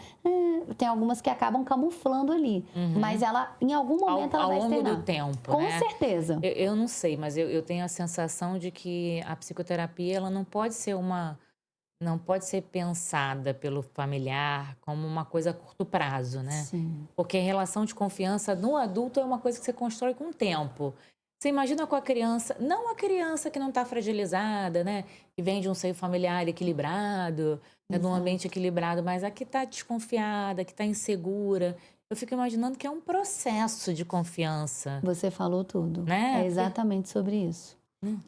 tem algumas que acabam camuflando ali. Mas ela, em algum momento, ela vai externar. Ao longo do tempo, Com certeza. Eu não sei, mas eu tenho a sensação de que a psicoterapia, ela não pode ser pensada pelo familiar como uma coisa a curto prazo, né? Sim. Porque a relação de confiança no adulto é uma coisa que você constrói com o tempo. Você imagina com a criança, não a criança que não está fragilizada, né? Que vem de um seio familiar equilibrado, né? De um ambiente equilibrado, mas a que está desconfiada, que está insegura. Eu fico imaginando que é um processo de confiança. Você falou tudo. Né? É exatamente sobre isso.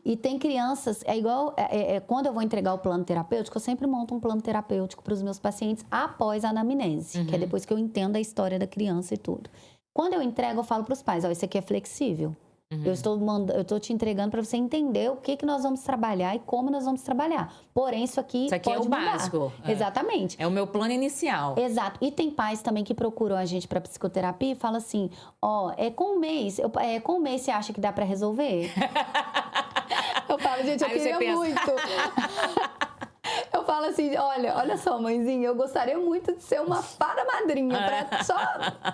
E tem crianças, quando eu vou entregar o plano terapêutico, eu sempre monto um plano terapêutico para os meus pacientes após a anamnese, que é depois que eu entendo a história da criança e tudo. Quando eu entrego, eu falo para os pais: isso aqui é flexível. Eu estou te entregando para você entender o que nós vamos trabalhar e como nós vamos trabalhar. Porém, isso aqui pode é o mudar. básico. Exatamente. É o meu plano inicial. Exato. E tem pais também que procuram a gente para psicoterapia e falam assim: com um mês você acha que dá para resolver? Eu falo, gente, eu queria muito. falo assim, olha só, mãezinha, eu gostaria muito de ser uma fada madrinha pra só,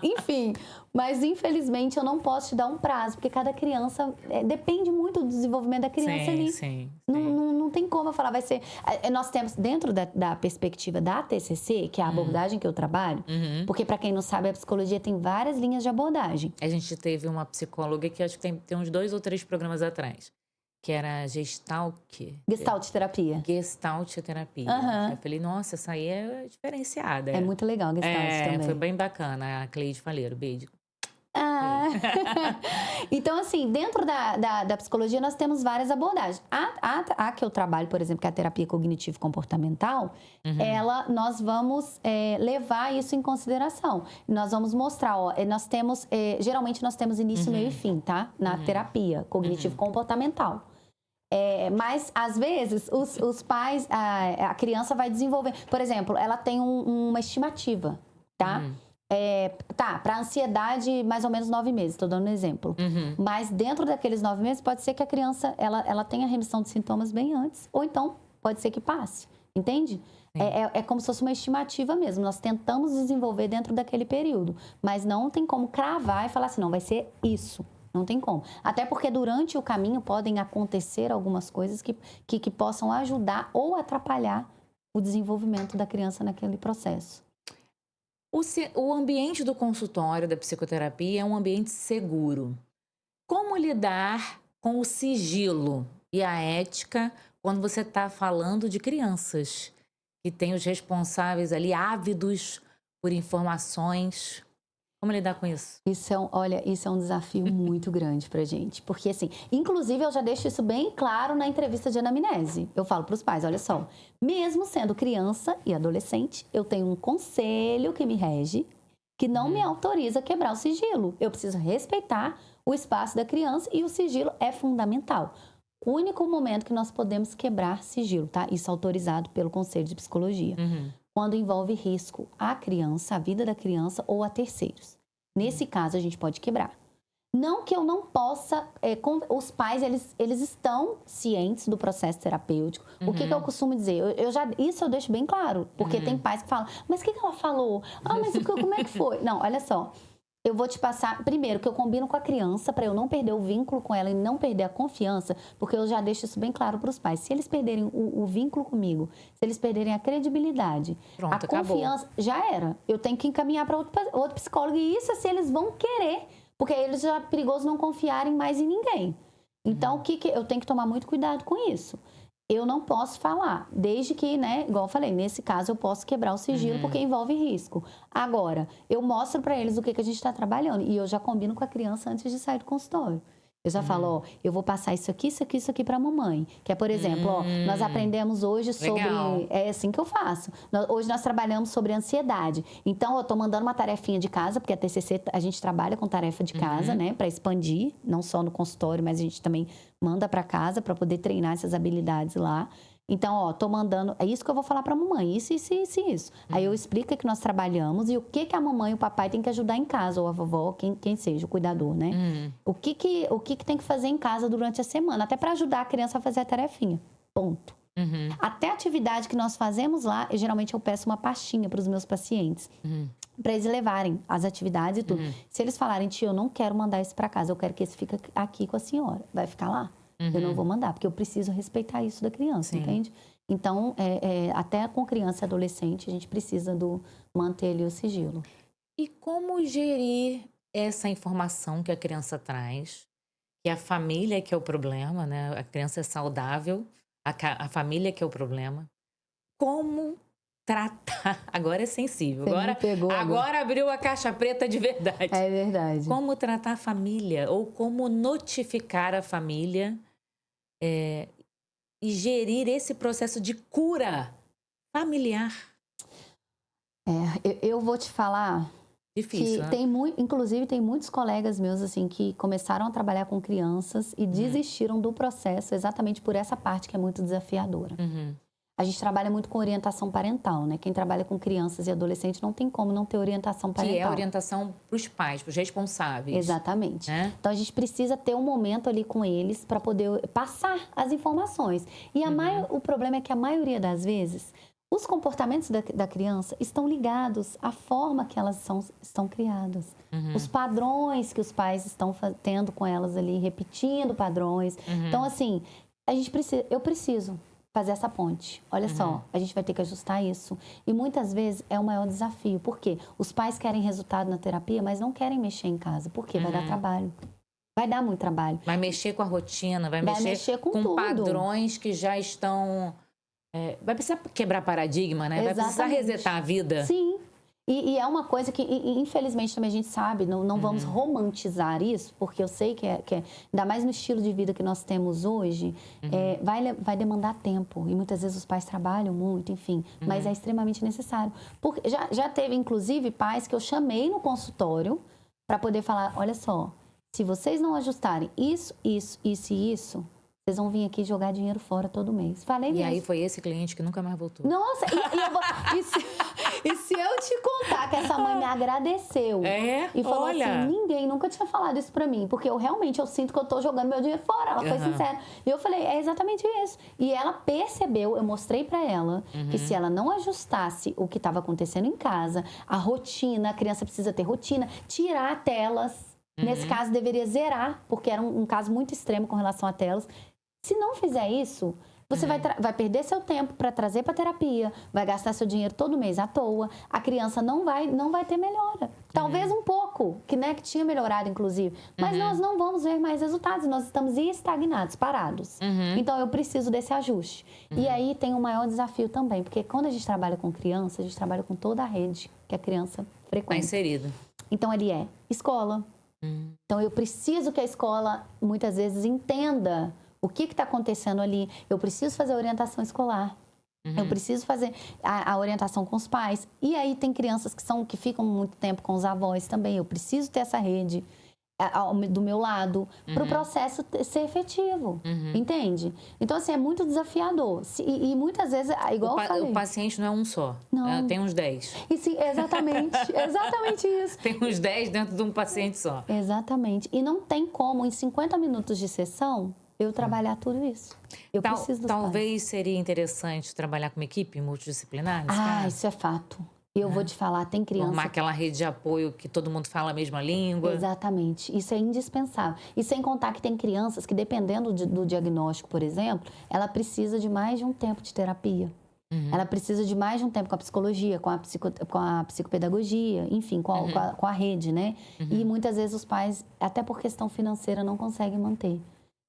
enfim. Mas, infelizmente, eu não posso te dar um prazo, porque cada criança, depende muito do desenvolvimento da criança ali. Sim. Não tem como eu falar, vai ser... Nós temos, dentro da perspectiva da TCC, que é a abordagem que eu trabalho, porque, para quem não sabe, a psicologia tem várias linhas de abordagem. A gente teve uma psicóloga que acho que tem uns 2 ou 3 programas atrás, que era Gestalt Gestaltterapia. Gestaltterapia. Aham. Eu falei, nossa, essa aí é diferenciada. É muito legal, Gestalt também. Foi bem bacana, a Cleide Faleiro, beijo. Então, assim, dentro da psicologia, nós temos várias abordagens. A que eu trabalho, por exemplo, que é a terapia cognitivo-comportamental, nós vamos levar isso em consideração. Nós vamos mostrar, geralmente nós temos início, meio e fim, tá? Na terapia cognitivo-comportamental. Mas, às vezes, os pais, a criança vai desenvolver... Por exemplo, ela tem uma estimativa, tá? Para ansiedade, mais ou menos 9 meses, estou dando um exemplo. Mas dentro daqueles 9 meses, pode ser que a criança ela tenha remissão de sintomas bem antes, ou então pode ser que passe, entende? É como se fosse uma estimativa mesmo. Nós tentamos desenvolver dentro daquele período, mas não tem como cravar e falar assim, não, vai ser isso. Não tem como. Até porque durante o caminho podem acontecer algumas coisas que possam ajudar ou atrapalhar o desenvolvimento da criança naquele processo. O ambiente do consultório da psicoterapia é um ambiente seguro. Como lidar com o sigilo e a ética quando você está falando de crianças que têm os responsáveis ali ávidos por informações? Como lidar com isso? Isso é um desafio muito grande pra gente. Porque, assim, inclusive eu já deixo isso bem claro na entrevista de anamnese. Eu falo pros pais, olha só, mesmo sendo criança e adolescente, eu tenho um conselho que me rege, que não me autoriza a quebrar o sigilo. Eu preciso respeitar o espaço da criança e o sigilo é fundamental. O único momento que nós podemos quebrar sigilo, tá? Isso é autorizado pelo Conselho de Psicologia. Quando envolve risco à criança, à vida da criança ou a terceiros. Nesse caso, a gente pode quebrar. Não que eu não possa... os pais, eles estão cientes do processo terapêutico. O que eu costumo dizer? Isso eu deixo bem claro. Porque tem pais que falam, mas o que ela falou? Mas como é que foi? Não, olha só. Eu vou te passar, primeiro, que eu combino com a criança para eu não perder o vínculo com ela e não perder a confiança, porque eu já deixo isso bem claro para os pais. Se eles perderem o vínculo comigo, se eles perderem a credibilidade, pronto, a confiança, acabou. Já era. Eu tenho que encaminhar para outro psicólogo e isso assim eles vão querer, porque eles já é perigoso não confiarem mais em ninguém. Então, o que eu tenho que tomar muito cuidado com isso. Eu não posso falar, desde que, né, igual eu falei, nesse caso eu posso quebrar o sigilo porque envolve risco. Agora, eu mostro para eles o que a gente está trabalhando e eu já combino com a criança antes de sair do consultório. Eu já falo, ó, eu vou passar isso aqui pra mamãe. Que é, por exemplo, ó, nós aprendemos hoje sobre... Legal. É assim que eu faço. Hoje nós trabalhamos sobre ansiedade. Então, eu tô mandando uma tarefinha de casa, porque a TCC, a gente trabalha com tarefa de casa, né? Para expandir, não só no consultório, mas a gente também manda para casa para poder treinar essas habilidades lá. Então, ó, tô mandando... É isso que eu vou falar pra mamãe, isso. Aí eu explico o que nós trabalhamos e o que a mamãe e o papai tem que ajudar em casa, ou a vovó, quem seja, o cuidador, né? O que tem que fazer em casa durante a semana, até pra ajudar a criança a fazer a tarefinha. Ponto. Até a atividade que nós fazemos lá, geralmente eu peço uma pastinha pros meus pacientes. Pra eles levarem as atividades e tudo. Se eles falarem, tia, eu não quero mandar isso pra casa, eu quero que esse fique aqui com a senhora. Vai ficar lá? Eu não vou mandar, porque eu preciso respeitar isso da criança, entende? Então, até com criança e adolescente, a gente precisa manter ali o sigilo. E como gerir essa informação que a criança traz, que a família que é o problema, né? A criança é saudável, a família que é o problema. Como tratar... Agora é sensível. Você me pegou agora abriu a caixa preta de verdade. É verdade. Como tratar a família ou como notificar a família e gerir esse processo de cura familiar. Eu vou te falar Difícil, que né? inclusive tem muitos colegas meus assim que começaram a trabalhar com crianças e desistiram do processo exatamente por essa parte que é muito desafiadora. A gente trabalha muito com orientação parental, né? Quem trabalha com crianças e adolescentes não tem como não ter orientação parental. Que é a orientação para os pais, para os responsáveis. Exatamente. Então, a gente precisa ter um momento ali com eles para poder passar as informações. E o problema é que a maioria das vezes, Os comportamentos da criança estão ligados à forma que elas estão criadas. Os padrões que os pais estão tendo com elas ali, repetindo padrões. Então, assim, eu preciso fazer essa ponte. Olha só, a gente vai ter que ajustar isso. E muitas vezes é o maior desafio. Por quê? Os pais querem resultado na terapia, mas não querem mexer em casa. Por quê? Vai dar trabalho. Vai dar muito trabalho. Vai mexer com a rotina, vai Vai mexer com tudo. padrões que já estão... vai precisar quebrar paradigma, né? Vai precisar resetar a vida. Sim. E é uma coisa que, infelizmente, também a gente sabe, não vamos romantizar isso, porque eu sei que ainda mais no estilo de vida que nós temos hoje, vai demandar tempo. E muitas vezes os pais trabalham muito, enfim, mas é extremamente necessário. Porque já teve, inclusive, pais que eu chamei no consultório para poder falar, olha só, se vocês não ajustarem isso e isso, vocês vão vir aqui jogar dinheiro fora todo mês. Falei mesmo. E aí foi esse cliente que nunca mais voltou. Nossa, e se eu te contar que essa mãe me agradeceu e falou assim, ninguém nunca tinha falado isso pra mim, porque eu sinto que eu tô jogando meu dinheiro fora. Ela foi sincera. E eu falei, é exatamente isso. E ela percebeu, eu mostrei pra ela que se ela não ajustasse o que estava acontecendo em casa, a rotina, a criança precisa ter rotina, tirar telas. Nesse caso, deveria zerar, porque era um caso muito extremo com relação a telas. Se não fizer isso, você vai perder seu tempo para trazer para terapia, vai gastar seu dinheiro todo mês à toa, a criança não vai ter melhora. Talvez um pouco, que tinha melhorado, inclusive. Mas nós não vamos ver mais resultados, nós estamos estagnados, parados. Então, eu preciso desse ajuste. E aí tem um maior desafio também, porque quando a gente trabalha com criança, a gente trabalha com toda a rede que a criança frequenta. Está inserido. Então, ali é escola. Então, eu preciso que a escola, muitas vezes, entenda o que está acontecendo ali. Eu preciso fazer a orientação escolar. Eu preciso fazer a orientação com os pais. E aí tem crianças que ficam muito tempo com os avós também. Eu preciso ter essa rede do meu lado para o processo ser efetivo. Entende? Então, assim, é muito desafiador. E muitas vezes, igual eu falei... O paciente não é um só. Não. Tem uns 10. E sim, exatamente. Exatamente isso. Tem uns 10 dentro de um paciente só. Exatamente. E não tem como, em 50 minutos de sessão, eu trabalhar tudo isso. Eu preciso dos Talvez pais. seria interessante trabalhar com uma equipe multidisciplinar nesse caso? Isso é fato. E eu vou te falar, tem criança... Formar aquela rede de apoio que todo mundo fala a mesma língua. Exatamente. Isso é indispensável. E sem contar que tem crianças que, dependendo do diagnóstico, por exemplo, ela precisa de mais de um tempo de terapia. Ela precisa de mais de um tempo com a psicologia, com a psicopedagogia, enfim, com a rede, né? E muitas vezes os pais, até por questão financeira, não conseguem manter.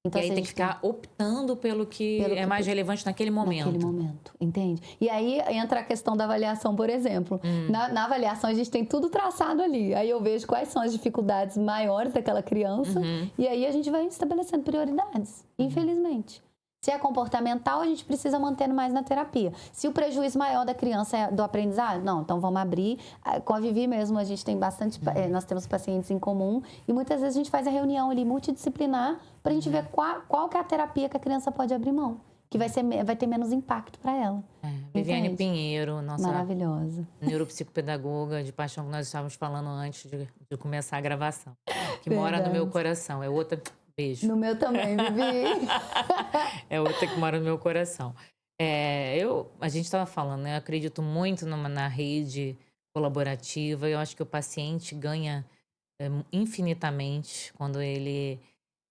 Então, e aí tem que ficar optando pelo que é mais relevante naquele momento. Naquele momento, entende? E aí entra a questão da avaliação, por exemplo. Na avaliação a gente tem tudo traçado ali. Aí eu vejo quais são as dificuldades maiores daquela criança. E aí a gente vai estabelecendo prioridades, infelizmente. Se é comportamental, a gente precisa manter mais na terapia. Se o prejuízo maior da criança é do aprendizado, não, então vamos abrir. Com a Vivi mesmo, a gente tem bastante... nós temos pacientes em comum e muitas vezes a gente faz a reunião ali multidisciplinar para a gente ver qual que é a terapia que a criança pode abrir mão. Que vai ter menos impacto para ela. Viviane Pinheiro, nossa maravilhosa neuropsicopedagoga de paixão que nós estávamos falando antes de começar a gravação. Que mora no meu coração. É outra... Beijo. No meu também, Vivi. É outra que mora no meu coração. A gente estava falando, né? Eu acredito muito na rede colaborativa. Eu acho que o paciente ganha infinitamente quando ele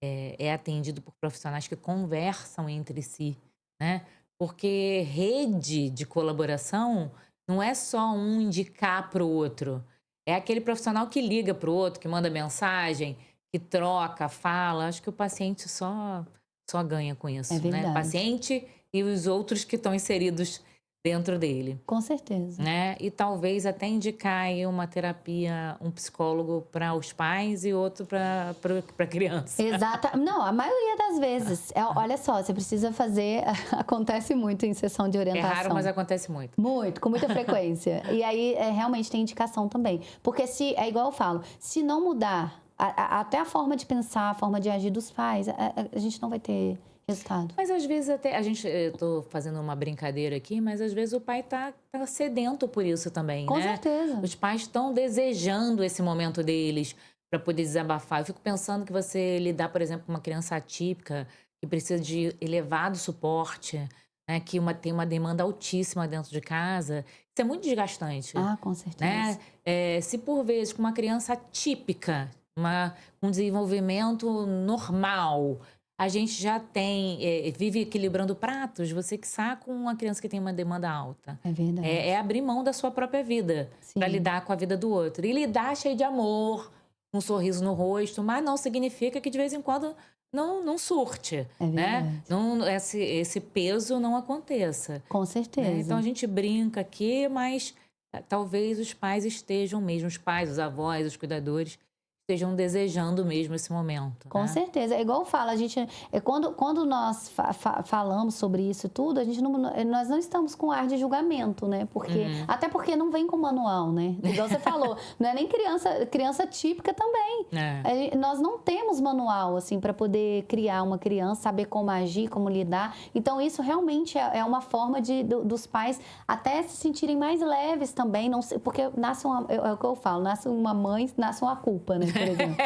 é atendido por profissionais que conversam entre si, né? Porque rede de colaboração não é só um indicar para o outro. É aquele profissional que liga para o outro, que manda mensagem, que troca, fala. Acho que o paciente só ganha com isso, né? O paciente e os outros que estão inseridos dentro dele. Com certeza. Né? E talvez até indicar aí uma terapia, um psicólogo para os pais e outro para a criança. Exato. Não, a maioria das vezes. Olha só, você precisa fazer... Acontece muito em sessão de orientação. É raro, mas acontece muito. Muito, com muita frequência. E aí, realmente tem indicação também. Porque é igual eu falo, se não mudar... Até a forma de pensar, a forma de agir dos pais, a gente não vai ter resultado. Mas às vezes até... Eu tô fazendo uma brincadeira aqui, mas às vezes o pai tá sedento por isso também, Com né? certeza. Os pais estão desejando esse momento deles para poder desabafar. Eu fico pensando que você lidar, por exemplo, com uma criança atípica, que precisa de elevado suporte, né, que tem uma demanda altíssima dentro de casa, isso é muito desgastante. Ah, com certeza. Né? Se por vezes com uma criança típica, um desenvolvimento normal, a gente já vive equilibrando pratos, você que sabe com uma criança que tem uma demanda alta. É verdade. É abrir mão da sua própria vida para lidar com a vida do outro. E lidar cheio de amor, um sorriso no rosto, mas não significa que de vez em quando não surte, É né? Não, esse peso não aconteça. Com certeza. Né? Então a gente brinca aqui, mas talvez os pais estejam mesmo, os pais, os avós, os cuidadores, estejam desejando mesmo esse momento. Com certeza. É igual eu falo, a gente, quando nós falamos sobre isso tudo, nós não estamos com ar de julgamento, né? Porque, até porque não vem com manual, né? Igual você falou, não é nem criança típica também. Nós não temos manual, assim, para poder criar uma criança, saber como agir, como lidar. Então, isso realmente é uma forma dos pais até se sentirem mais leves também, não sei, porque é o que eu falo, nasce uma mãe, nasce uma culpa, né? Por exemplo.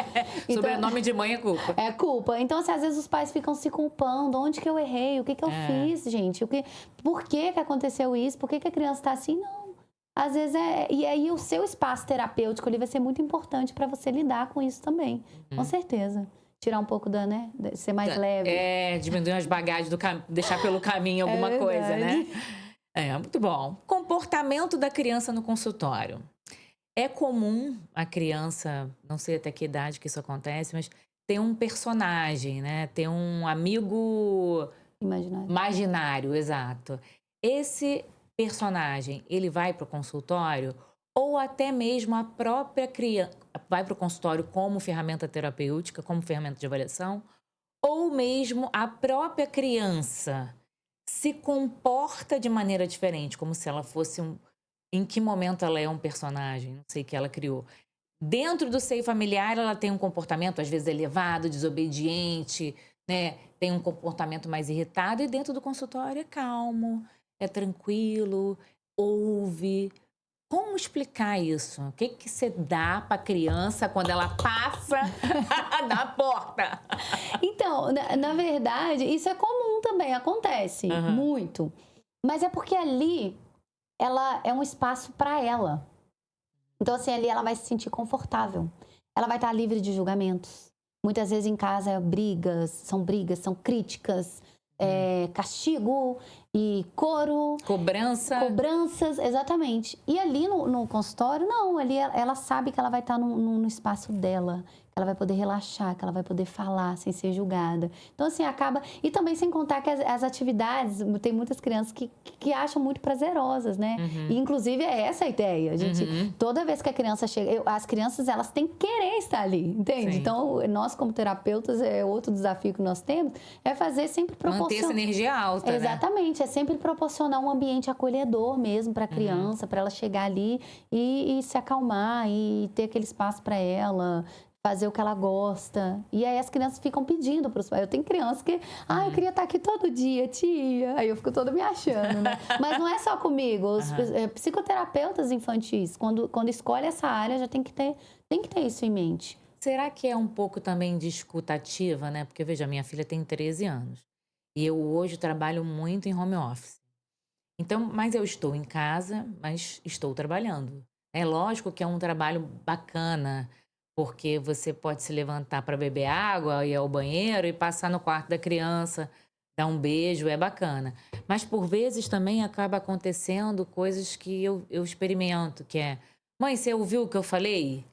Então, sobrenome de mãe é culpa. É culpa. Então, assim, às vezes os pais ficam se culpando. Onde que eu errei? O que que eu fiz, gente? Por que que aconteceu isso? Por que que a criança está assim? Não. Às vezes E aí o seu espaço terapêutico ali vai ser muito importante para você lidar com isso também. Com certeza. Tirar um pouco né? Ser mais leve. Diminuir as bagagens deixar pelo caminho alguma coisa, né? Muito bom. Comportamento da criança no consultório. É comum a criança, não sei até que idade que isso acontece, mas ter um personagem, né? Ter um amigo imaginário, exato. Esse personagem, ele vai para o consultório ou até mesmo a própria criança vai para o consultório como ferramenta terapêutica, como ferramenta de avaliação, ou mesmo a própria criança se comporta de maneira diferente, como se ela fosse em que momento ela é um personagem, não sei, que ela criou. Dentro do seio familiar, ela tem um comportamento, às vezes, elevado, desobediente, né? Tem um comportamento mais irritado. E dentro do consultório é calmo, é tranquilo, ouve. Como explicar isso? O que você dá para a criança quando ela passa na porta? Então, na verdade, isso é comum também, acontece muito. Mas é porque ali ela é um espaço para ela. Então, assim, ali ela vai se sentir confortável. Ela vai estar livre de julgamentos. Muitas vezes em casa são críticas, castigo e cobranças, exatamente. E ali no consultório, não, ali ela sabe que ela vai estar no espaço dela, que ela vai poder relaxar, que ela vai poder falar sem ser julgada. Então, assim, acaba... E também sem contar que as atividades, tem muitas crianças que acham muito prazerosas, né? E, inclusive, é essa a ideia. A gente, toda vez que a criança chega... As crianças, elas têm que querer estar ali, entende? Sim. Então, nós, como terapeutas, outro desafio que nós temos é fazer sempre proporcionar... Manter essa energia alta, exatamente. É sempre proporcionar um ambiente acolhedor mesmo para a criança, para ela chegar ali e se acalmar e ter aquele espaço para ela... fazer o que ela gosta. E aí as crianças ficam pedindo para os pais. Eu tenho criança que... eu queria estar aqui todo dia, tia. Aí eu fico toda me achando, né? Mas não é só comigo. Os psicoterapeutas infantis, quando escolhe essa área, já tem que ter isso em mente. Será que é um pouco também de escuta ativa, né? Porque, veja, minha filha tem 13 anos. E eu hoje trabalho muito em home office. Então, mas eu estou em casa, mas estou trabalhando. É lógico que é um trabalho bacana, porque você pode se levantar para beber água, ir ao banheiro e passar no quarto da criança, dar um beijo, é bacana. Mas, por vezes, também acaba acontecendo coisas que eu experimento, que é... Mãe, você ouviu o que eu falei?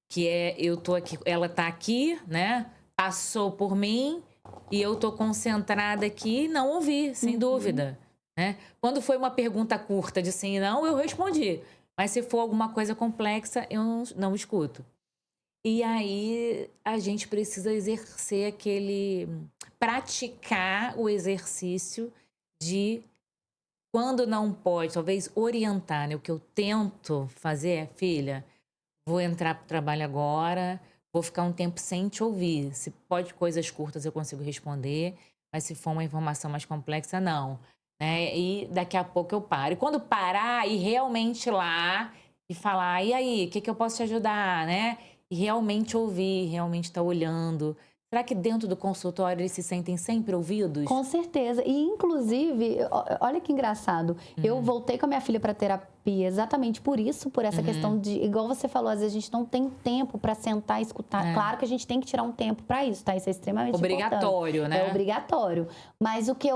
Que eu tô aqui, ela tá aqui, né? Passou por mim e eu tô concentrada aqui e não ouvi, sem dúvida. Né? Quando foi uma pergunta curta de sim e não, eu respondi. Mas se for alguma coisa complexa, eu não escuto. E aí a gente precisa exercer praticar o exercício de, quando não pode, talvez orientar, né? O que eu tento fazer é, filha, vou entrar para o trabalho agora, vou ficar um tempo sem te ouvir. Se pode coisas curtas eu consigo responder, mas se for uma informação mais complexa, não. Né? E daqui a pouco eu paro. E quando parar, ir realmente lá e falar, e aí, o que eu posso te ajudar, né? E realmente ouvir, realmente estar olhando. Será que dentro do consultório eles se sentem sempre ouvidos? Com certeza. E, inclusive, olha que engraçado. Eu voltei com a minha filha para terapia exatamente por isso, por essa questão de... Igual você falou, às vezes a gente não tem tempo para sentar e escutar. Claro que a gente tem que tirar um tempo para isso, tá? Isso é extremamente obrigatório, importante. né? É obrigatório. Mas o que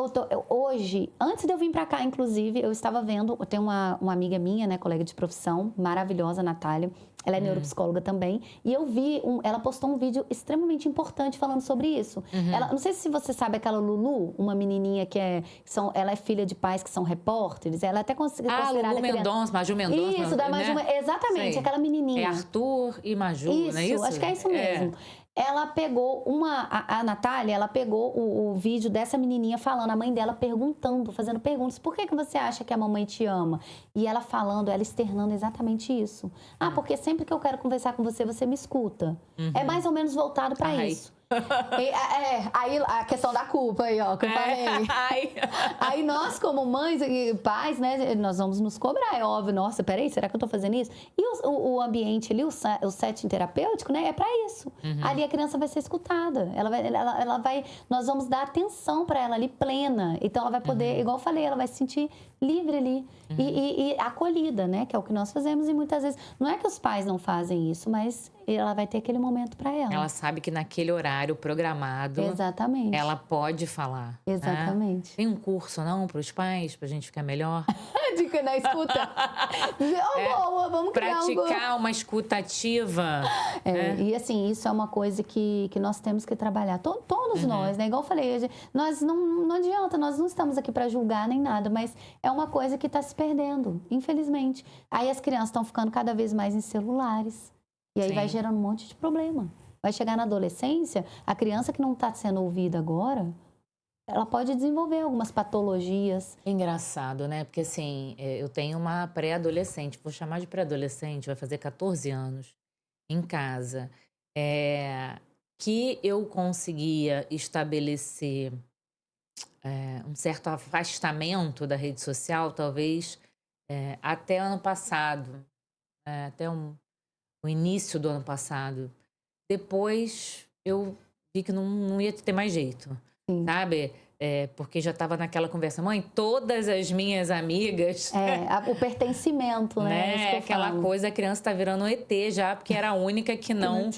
hoje, antes de eu vir para cá, inclusive, eu estava vendo... Eu tenho uma amiga minha, né? Colega de profissão, maravilhosa, Natália. Ela é neuropsicóloga também. E eu vi... Ela postou um vídeo extremamente importante falando sobre isso. Ela, não sei se você sabe aquela Lulu, uma menininha ela é filha de pais que são repórteres. Ela é até considerada... Lulu Mendonça, Maju Mendonça. Isso, da Maju, né? Exatamente, Sei. aquela menininha. É Arthur e Maju, isso, não é isso? Acho que é isso mesmo. Ela pegou a Natália, ela pegou o vídeo dessa menininha falando, a mãe dela perguntando, fazendo perguntas, por que você acha que a mamãe te ama? E ela falando, ela externando exatamente isso. Porque sempre que eu quero conversar com você, você me escuta. É mais ou menos voltado para isso. Aí a questão da culpa aí, ó, que eu falei. Aí nós, como mães e pais, né, nós vamos nos cobrar, é óbvio. Nossa, peraí, será que eu tô fazendo isso? E o ambiente ali, o setting terapêutico, né, é pra isso. Ali a criança vai ser escutada. Nós vamos dar atenção pra ela ali plena. Então ela vai poder, igual eu falei, ela vai se sentir livre ali e acolhida, né, que é o que nós fazemos. E muitas vezes, não é que os pais não fazem isso, mas ela vai ter aquele momento pra ela. Ela sabe que naquele horário programado, exatamente, ela pode falar. Exatamente. Né? Tem um curso, não, para os pais, pra gente ficar melhor? Dica na escuta. Boa, vamos criar praticar uma escuta ativa. E assim, isso é uma coisa que nós temos que trabalhar. Todos nós, né? Igual eu falei, nós não adianta, nós não estamos aqui para julgar nem nada, mas é uma coisa que está se perdendo, infelizmente. Aí as crianças estão ficando cada vez mais em celulares. E aí vai gerando um monte de problema. Vai chegar na adolescência, a criança que não está sendo ouvida agora, ela pode desenvolver algumas patologias. Engraçado, né? Porque assim, eu tenho uma pré-adolescente, vou chamar de pré-adolescente, vai fazer 14 anos, em casa, que eu conseguia estabelecer um certo afastamento da rede social, talvez até ano passado, até o início do ano passado. Depois eu vi que não ia ter mais jeito, sabe? Porque já estava naquela conversa, mãe, todas as minhas amigas... o pertencimento, né? Aquela coisa, a criança está virando um ET já, porque era a única que não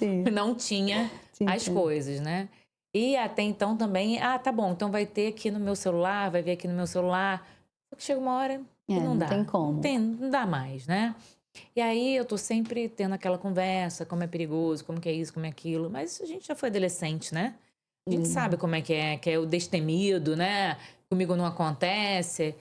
tinha as coisas, né? E até então também, tá bom, então vai ter aqui no meu celular, vai ver aqui no meu celular. Só que chega uma hora que não dá. Não tem como. Não dá mais, né? E aí eu tô sempre tendo aquela conversa, como é perigoso, como que é isso, como é aquilo. Mas a gente já foi adolescente, né? A gente sabe como é, que é o destemido, né? Comigo não acontece.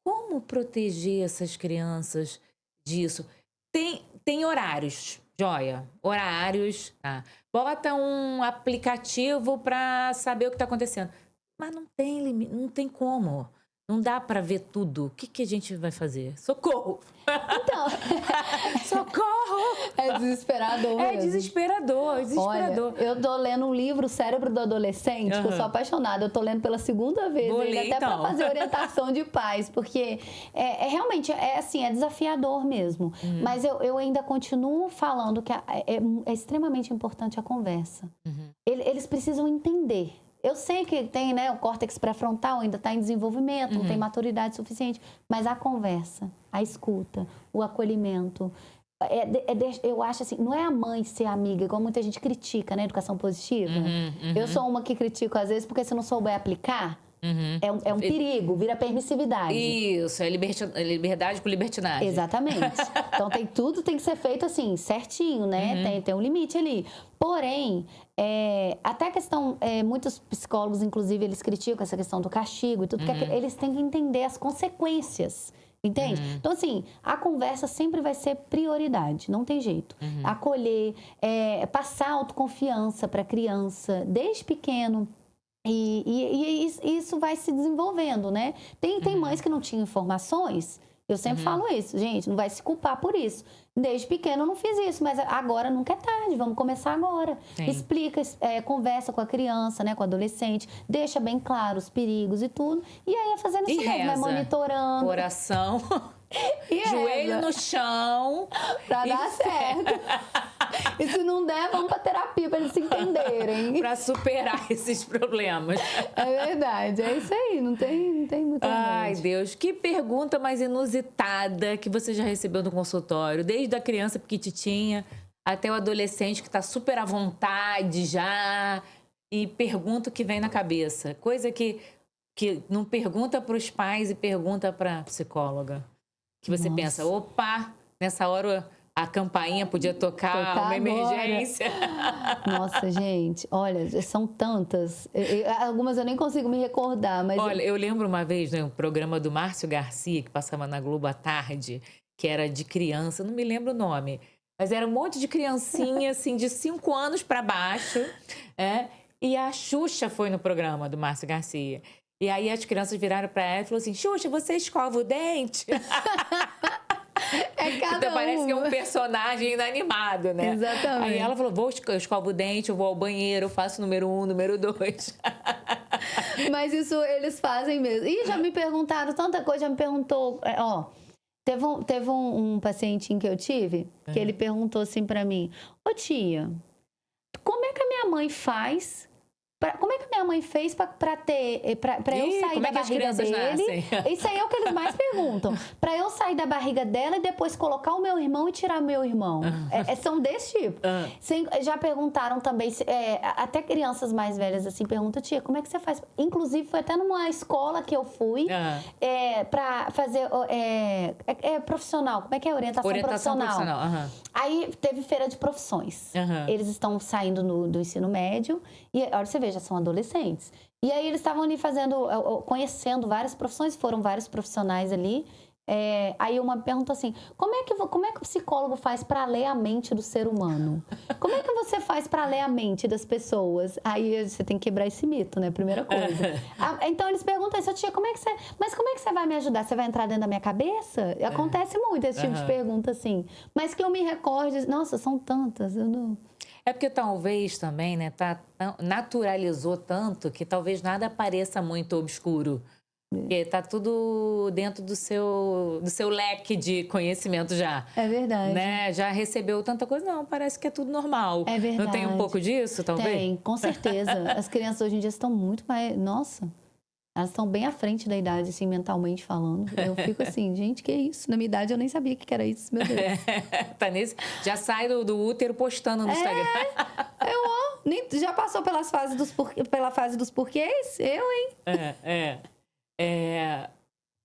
Como proteger essas crianças disso? Tem horários, joia. Horários, tá? Bota um aplicativo para saber o que tá acontecendo. Mas não tem limite, não tem como. Não dá para ver tudo. O que a gente vai fazer? Socorro! Então... Socorro! É desesperador mesmo. É desesperador. Olha, eu tô lendo um livro, O Cérebro do Adolescente, que eu sou apaixonada. Eu tô lendo pela segunda vez, até para fazer orientação de pais, porque realmente assim, é desafiador mesmo. Mas eu ainda continuo falando que é extremamente importante a conversa. Eles precisam entender. Eu sei que tem, né, o córtex pré-frontal ainda está em desenvolvimento, não tem maturidade suficiente, mas a conversa, a escuta, o acolhimento, eu acho assim, não é a mãe ser amiga, igual muita gente critica, né, educação positiva. Eu sou uma que critico às vezes porque se não souber aplicar, é um perigo, vira permissividade. Isso, é liberdade com libertinagem. Exatamente. Então tudo tem que ser feito assim, certinho, né? Tem um limite ali. Porém, até a questão, muitos psicólogos, inclusive, eles criticam essa questão do castigo e tudo, porque eles têm que entender as consequências. Entende? Então, assim, a conversa sempre vai ser prioridade, não tem jeito. Acolher, passar autoconfiança para a criança, desde pequeno. E isso vai se desenvolvendo, né? Tem mães que não tinham informações. Eu sempre falo isso, gente, não vai se culpar por isso. Desde pequeno eu não fiz isso, mas agora nunca é tarde, vamos começar agora. Explica, conversa com a criança, né, com o adolescente, deixa bem claro os perigos e tudo. E aí é fazendo isso mesmo, monitorando. Coração, joelho no chão. Pra dar certo. E se não der, vamos pra terapia pra eles se entenderem. Para superar esses problemas. É verdade, é isso aí, não tem muita Ai, gente. Deus, que pergunta mais inusitada que você já recebeu no consultório, desde a criança pequititinha até o adolescente que está super à vontade já e pergunta o que vem na cabeça. Coisa que não pergunta para os pais e pergunta para a psicóloga. Que você pensa, opa, nessa hora a campainha podia tocar uma emergência. Nossa, gente, olha, são tantas. Algumas eu nem consigo me recordar, mas... Olha, eu lembro uma vez, né, um programa do Márcio Garcia, que passava na Globo à tarde, que era de criança, não me lembro o nome, mas era um monte de criancinha, assim, de 5 anos para baixo, e a Xuxa foi no programa do Márcio Garcia. E aí as crianças viraram para ela e falaram assim, Xuxa, você escova o dente? É cada então parece que é um personagem inanimado, né? Exatamente. Aí ela falou, eu escovo o dente, eu vou ao banheiro, eu faço número 1, número 2. Mas isso eles fazem mesmo. E já me perguntaram tanta coisa, já me perguntou... Teve um pacientinho que eu tive, que ele perguntou assim pra mim, ô tia, como é que a minha mãe faz... Como é que minha mãe fez pra eu sair da barriga dele? Nascem? Isso aí é o que eles mais perguntam. Pra eu sair da barriga dela e depois colocar o meu irmão e tirar meu irmão. São desse tipo. Já perguntaram também, até crianças mais velhas assim, perguntam, tia, como é que você faz? Inclusive, foi até numa escola que eu fui pra fazer profissional. Como é que é? Orientação profissional. Aí teve feira de profissões. Eles estão saindo do ensino médio e olha, você vê, já são adolescentes. E aí eles estavam ali conhecendo várias profissões, foram vários profissionais ali. Aí uma perguntou assim, como é que o psicólogo faz para ler a mente do ser humano? Como é que você faz para ler a mente das pessoas? Aí você tem que quebrar esse mito, né? Primeira coisa. Então eles perguntam assim, tia, como é que você vai me ajudar? Você vai entrar dentro da minha cabeça? Acontece muito esse tipo de pergunta assim. Mas que eu me recorde, nossa, são tantas, eu não... É porque talvez também, né, naturalizou tanto que talvez nada pareça muito obscuro. Porque tá tudo dentro do seu leque de conhecimento já. É verdade. Né? Já recebeu tanta coisa. Não, parece que é tudo normal. É verdade. Não tem um pouco disso, talvez? Tem, com certeza. As crianças hoje em dia estão muito mais... Nossa, elas estão bem à frente da idade, assim, mentalmente falando. Eu fico assim, gente, que isso? Na minha idade eu nem sabia que era isso, meu Deus. Tá nesse... Já sai do útero postando no Instagram. Já passou pela fase dos porquês? Eu, hein?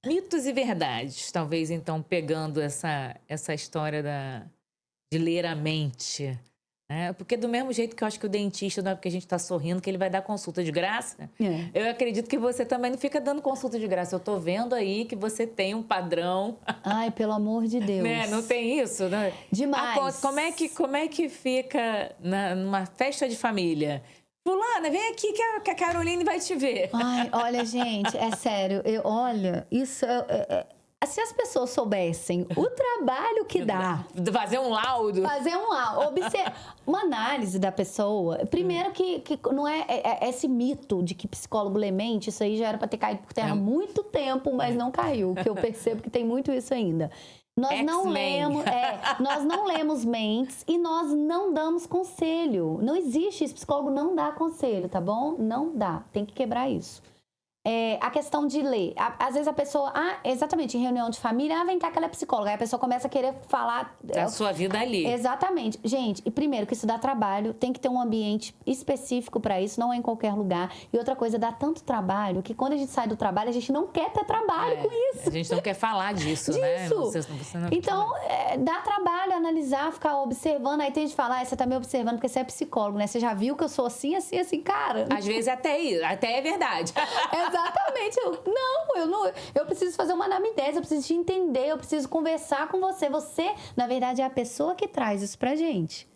Mitos e verdades, talvez, então, pegando essa história de ler a mente. Porque do mesmo jeito que eu acho que o dentista, não é porque a gente está sorrindo, que ele vai dar consulta de graça, eu acredito que você também não fica dando consulta de graça. Eu tô vendo aí que você tem um padrão. Ai, pelo amor de Deus. Né? Não tem isso? Né? Demais. Como é que fica numa festa de família? Fulana, vem aqui que a Caroline vai te ver. Ai, olha, gente, é sério. Olha, isso... Se as pessoas soubessem o trabalho que dá... Fazer um laudo. Uma análise da pessoa. Primeiro que não é esse mito de que psicólogo lê mente, isso aí já era para ter caído por terra há muito tempo, mas não caiu, que eu percebo que tem muito isso ainda. Nós não lemos mentes e nós não damos conselho. Não existe isso, psicólogo não dá conselho, tá bom? Não dá, tem que quebrar isso. A questão de ler. Às vezes a pessoa... exatamente, em reunião de família, vem cá que ela é psicóloga. Aí a pessoa começa a querer falar... Da sua vida ali. Exatamente. Gente, e primeiro que isso dá trabalho, tem que ter um ambiente específico para isso, não é em qualquer lugar. E outra coisa, dá tanto trabalho que quando a gente sai do trabalho, a gente não quer ter trabalho com isso. A gente não quer falar disso, né? Você não então, dá trabalho analisar, ficar observando. Aí tem gente que fala, você tá me observando porque você é psicólogo, né? Você já viu que eu sou assim, cara? Às vezes até é verdade. Exatamente. Eu preciso fazer uma anamnese, eu preciso te entender, eu preciso conversar com você. Você, na verdade, é a pessoa que traz isso pra gente.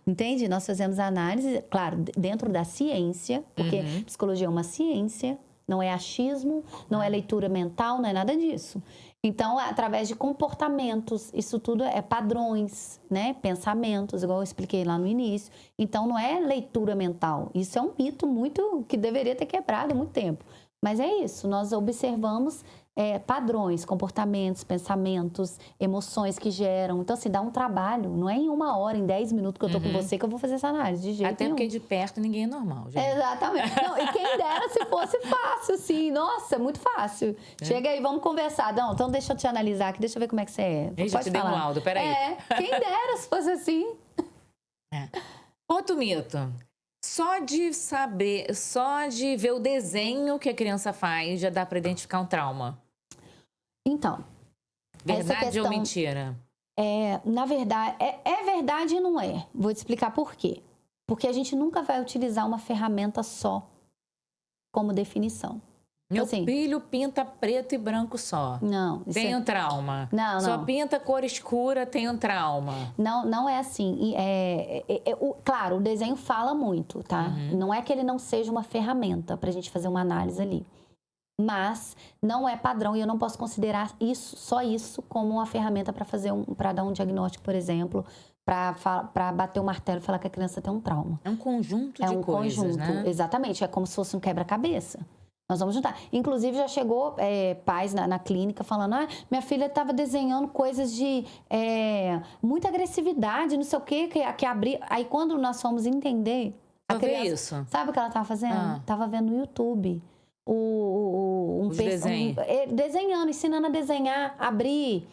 Entende? Nós fazemos análise, claro, dentro da ciência, porque psicologia é uma ciência, não é achismo, não é leitura mental, não é nada disso. Então, através de comportamentos, isso tudo é padrões, né? Pensamentos, igual eu expliquei lá no início. Então, não é leitura mental. Isso é um mito muito que deveria ter quebrado há muito tempo. Mas é isso, nós observamos padrões, comportamentos, pensamentos, emoções que geram. Então, assim, dá um trabalho. Não é em 1 hora, em 10 minutos que eu tô com você que eu vou fazer essa análise, de jeito Até nenhum. porque de perto ninguém é normal, gente. Exatamente. Não, e quem dera se fosse fácil, assim. Nossa, muito fácil. Chega aí, vamos conversar. Não, então deixa eu te analisar aqui, deixa eu ver como é que você é. Eu já te dei um laudo, peraí. Quem dera se fosse assim. Outro mito. Só de ver o desenho que a criança faz, já dá pra identificar um trauma. Então, Verdade ou mentira? Na verdade, é verdade e não é. Vou te explicar por quê. Porque a gente nunca vai utilizar uma ferramenta só como definição. Meu assim, filho pinta preto e branco só. Não. Tem um trauma. Não. Só pinta cor escura, tem um trauma. Não é assim. Claro, o desenho fala muito, tá? Não é que ele não seja uma ferramenta pra gente fazer uma análise ali. Mas não é padrão e eu não posso considerar só isso como uma ferramenta para dar um diagnóstico, por exemplo, para bater o martelo e falar que a criança tem um trauma. É um conjunto de coisas, né? Exatamente. É como se fosse um quebra-cabeça. Nós vamos juntar. Inclusive, já chegou pais na clínica falando: minha filha estava desenhando coisas de muita agressividade, não sei o quê, que abrir. Aí, quando nós fomos entender, a criança, isso. sabe o que ela estava fazendo? Estava vendo no YouTube. Desenhando, ensinando a desenhar, abrir.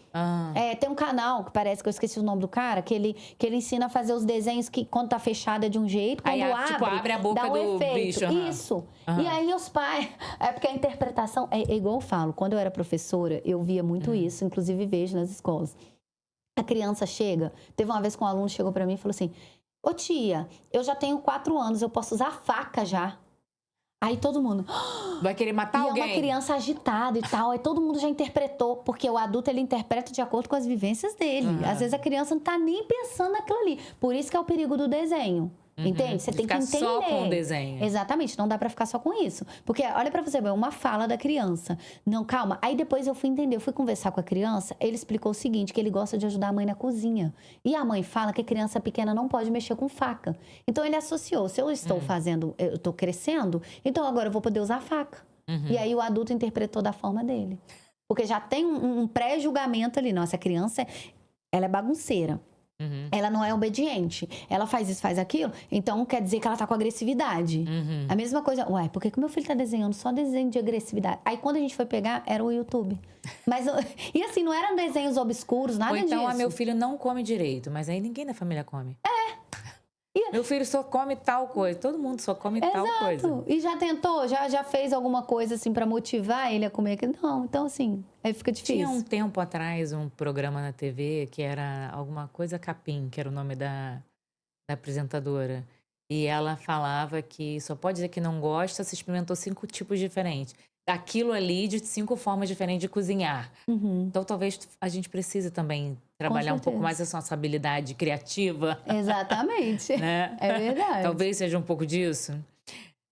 Tem um canal que parece que eu esqueci o nome do cara, que ele ensina a fazer os desenhos que quando tá fechado é de um jeito, quando abre a boca dá um do efeito. bicho. Isso. E aí os pais... É porque a interpretação... É igual eu falo, quando eu era professora, eu via muito isso, inclusive vejo nas escolas. A criança chega... Teve uma vez que um aluno chegou pra mim e falou assim: ô tia, eu já tenho 4 anos, eu posso usar faca já. Aí todo mundo... Vai querer matar alguém? E é uma criança agitada e tal. Aí todo mundo já interpretou. Porque o adulto, ele interpreta de acordo com as vivências dele. Às vezes a criança não tá nem pensando naquilo ali. Por isso que é o perigo do desenho. Entende? Você tem que entender. Só com o desenho. Exatamente. Não dá pra ficar só com isso. Porque, olha pra você ver, uma fala da criança. Não, calma. Aí depois eu fui entender. Eu fui conversar com a criança. Ele explicou o seguinte, que ele gosta de ajudar a mãe na cozinha. E a mãe fala que a criança pequena não pode mexer com faca. Então ele associou. Se eu estou eu estou crescendo, então agora eu vou poder usar faca. E aí o adulto interpretou da forma dele. Porque já tem um pré-julgamento ali. Nossa, a criança, ela é bagunceira. Ela não é obediente. Ela faz isso, faz aquilo. Então, quer dizer que ela tá com agressividade. A mesma coisa. Ué, por que o meu filho tá desenhando só desenho de agressividade? Aí, quando a gente foi pegar, era o YouTube. Mas, e assim, não eram desenhos obscuros, nada disso. Ou então, meu filho não come direito. Mas aí ninguém da família come. Meu filho só come tal coisa. Todo mundo só come tal coisa. E já tentou? Já fez alguma coisa assim pra motivar ele a comer aquilo? Não. Então, assim, aí fica difícil. Tinha um tempo atrás um programa na TV que era alguma coisa Capim, que era o nome da apresentadora. E ela falava que só pode dizer que não gosta se experimentou 5 tipos diferentes. Daquilo ali, de 5 formas diferentes de cozinhar. Então, talvez a gente precise também trabalhar um pouco mais essa nossa habilidade criativa. Exatamente. Né? É verdade. Talvez seja um pouco disso.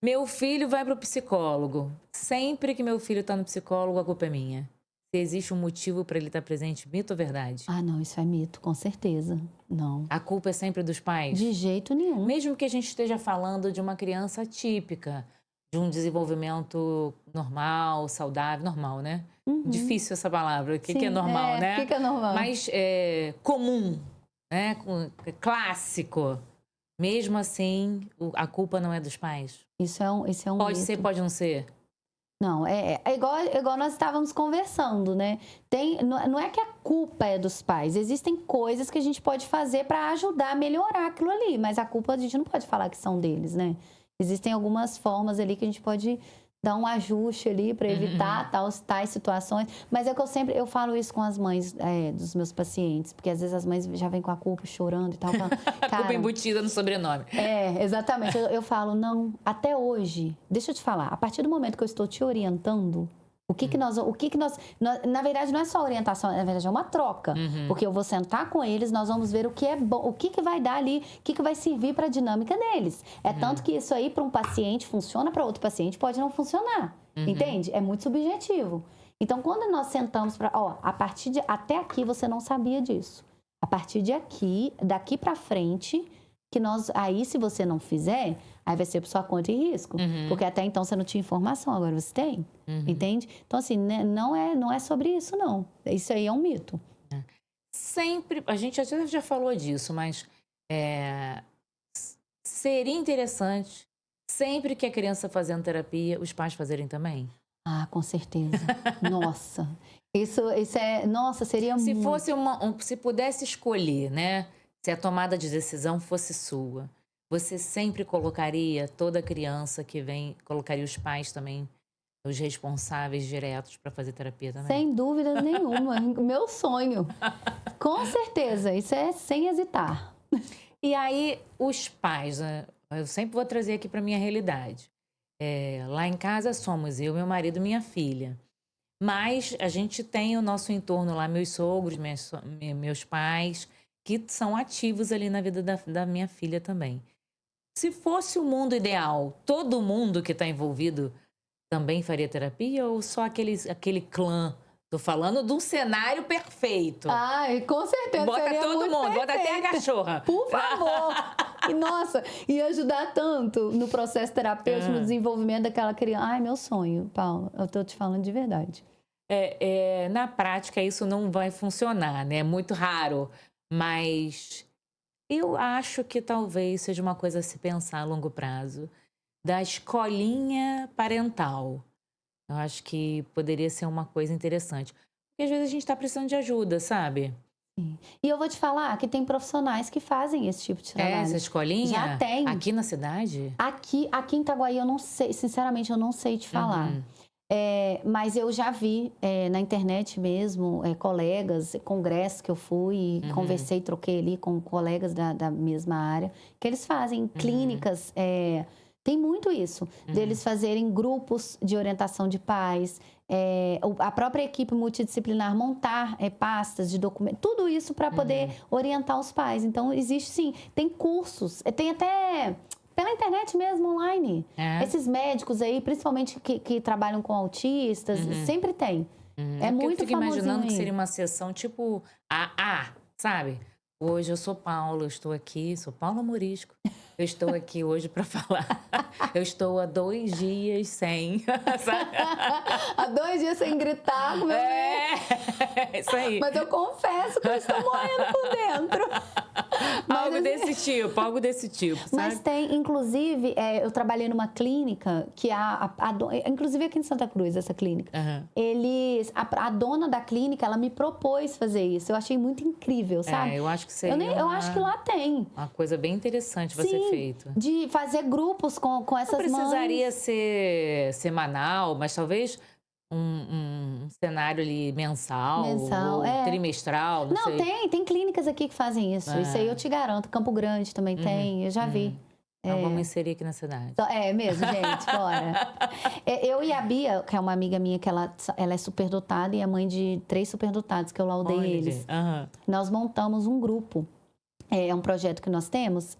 Meu filho vai para o psicólogo. Sempre que meu filho está no psicólogo, a culpa é minha. Se existe um motivo para ele estar presente, mito ou verdade? Não, isso é mito, com certeza. Não. A culpa é sempre dos pais? De jeito nenhum. Mesmo que a gente esteja falando de uma criança típica, de um desenvolvimento normal, saudável, normal, né? Difícil essa palavra. O que é normal, né? O que é normal? Mas comum, né? Clássico. Mesmo assim, a culpa não é dos pais? Isso é um Pode mito. ser, pode não ser? Não, é igual nós estávamos conversando, né? Não é que a culpa é dos pais. Existem coisas que a gente pode fazer para ajudar a melhorar aquilo ali. Mas a culpa a gente não pode falar que são deles, né? Existem algumas formas ali que a gente pode dar um ajuste ali para evitar tais situações. Mas é que eu falo isso com as mães dos meus pacientes, porque às vezes as mães já vêm com a culpa chorando e tal. Falando, a culpa embutida no sobrenome. Exatamente. Eu falo, não, até hoje, deixa eu te falar, a partir do momento que eu estou te orientando, na verdade não é só orientação, na verdade é uma troca, porque eu vou sentar com eles, nós vamos ver o que é bom, o que vai dar ali, o que vai servir para a dinâmica deles. Tanto que isso aí para um paciente funciona, para outro paciente pode não funcionar, entende? É muito subjetivo. Então, quando nós sentamos para, a partir de até aqui você não sabia disso. A partir de aqui, daqui para frente, Aí, se você não fizer, aí vai ser por sua conta e risco. Porque até então você não tinha informação, agora você tem. Entende? Então, assim, né, não é sobre isso, não. Isso aí é um mito. Sempre, a gente até já falou disso, mas seria interessante, sempre que a criança fazendo terapia, os pais fazerem também? Ah, com certeza. Nossa. Isso é... Nossa, seria Se muito... fosse se pudesse escolher, né? Se a tomada de decisão fosse sua, você sempre colocaria toda criança que vem, colocaria os pais também, os responsáveis diretos para fazer terapia também? Sem dúvidas nenhuma. Meu sonho. Com certeza. Isso é sem hesitar. E aí, os pais, né? Eu sempre vou trazer aqui para minha realidade. Lá em casa somos eu, meu marido e minha filha. Mas a gente tem o nosso entorno lá, meus sogros, meus pais, que são ativos ali na vida da minha filha também. Se fosse o mundo ideal, todo mundo que está envolvido também faria terapia ou só aquele clã? Tô falando de um cenário perfeito. Ai, com certeza. Bota seria todo muito mundo, bota até a perfeita. cachorra. Por favor. E, nossa, ia ajudar tanto no processo terapêutico, no desenvolvimento daquela criança. Ai, meu sonho, Paula. Eu tô te falando de verdade. Na prática, isso não vai funcionar, né? É muito raro. Mas eu acho que talvez seja uma coisa a se pensar a longo prazo. Da escolinha parental. Eu acho que poderia ser uma coisa interessante. Porque às vezes a gente está precisando de ajuda, sabe? Sim. E eu vou te falar que tem profissionais que fazem esse tipo de trabalho. Essa escolinha? Já tem. Aqui na cidade? Aqui em Itaguaí eu não sei, sinceramente eu não sei te falar. Mas eu já vi na internet mesmo, colegas, congressos que eu fui, conversei, troquei ali com colegas da mesma área, que eles fazem clínicas, tem muito isso, deles fazerem grupos de orientação de pais, a própria equipe multidisciplinar montar pastas de documentos, tudo isso para poder orientar os pais. Então, existe sim, tem cursos, tem até... Pela internet mesmo, online. Esses médicos aí, principalmente que trabalham com autistas, sempre tem. É muito eu fico imaginando que aí. seria uma sessão tipo sabe? Hoje eu sou Paula, eu estou aqui, sou Paula Morisco. Eu estou aqui hoje para falar. Eu estou há 2 dias sem, sabe? Há 2 dias sem gritar com meu bem. Isso aí. Mas eu confesso que eu estou morrendo por dentro. Algo desse tipo, sabe? Mas tem, inclusive, eu trabalhei numa clínica que inclusive aqui em Santa Cruz, essa clínica. A dona da clínica, ela me propôs fazer isso. Eu achei muito incrível, sabe? Eu acho que seria eu acho que lá tem. Uma coisa bem interessante vai ser feito. De fazer grupos com essas mães. Não precisaria ser semanal, mas talvez um cenário ali mensal ou trimestral, não sei. Tem clínicas aqui que fazem isso. Isso aí eu te garanto. Campo Grande também tem, eu já vi. Então vamos inserir aqui na cidade. É mesmo, gente, bora. Eu e a Bia, que é uma amiga minha, que ela é superdotada e é mãe de 3 superdotados, que eu laudei eles. Nós montamos um grupo. É um projeto que nós temos,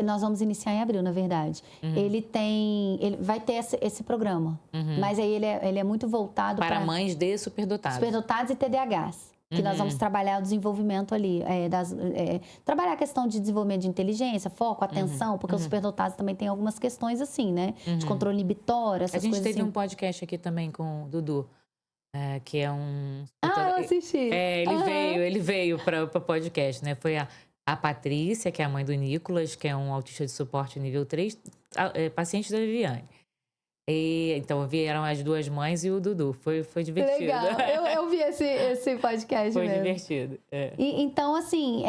nós vamos iniciar em abril, na verdade. Ele vai ter esse programa, mas aí ele é muito voltado para mães de superdotados. Superdotados e TDAHs. Que nós vamos trabalhar o desenvolvimento ali, trabalhar a questão de desenvolvimento de inteligência, foco, atenção, porque os superdotados também têm algumas questões assim, né? De controle inibitório, essas coisas assim. A gente teve um podcast aqui também com o Dudu. Que é um... eu assisti. Ele veio para o podcast, né? Foi a Patrícia, que é a mãe do Nicolas, que é um autista de suporte nível 3, paciente da Viviane. Então, vieram as 2 mães e o Dudu. Foi divertido. Legal. Eu vi esse podcast Foi mesmo. divertido. Então, assim,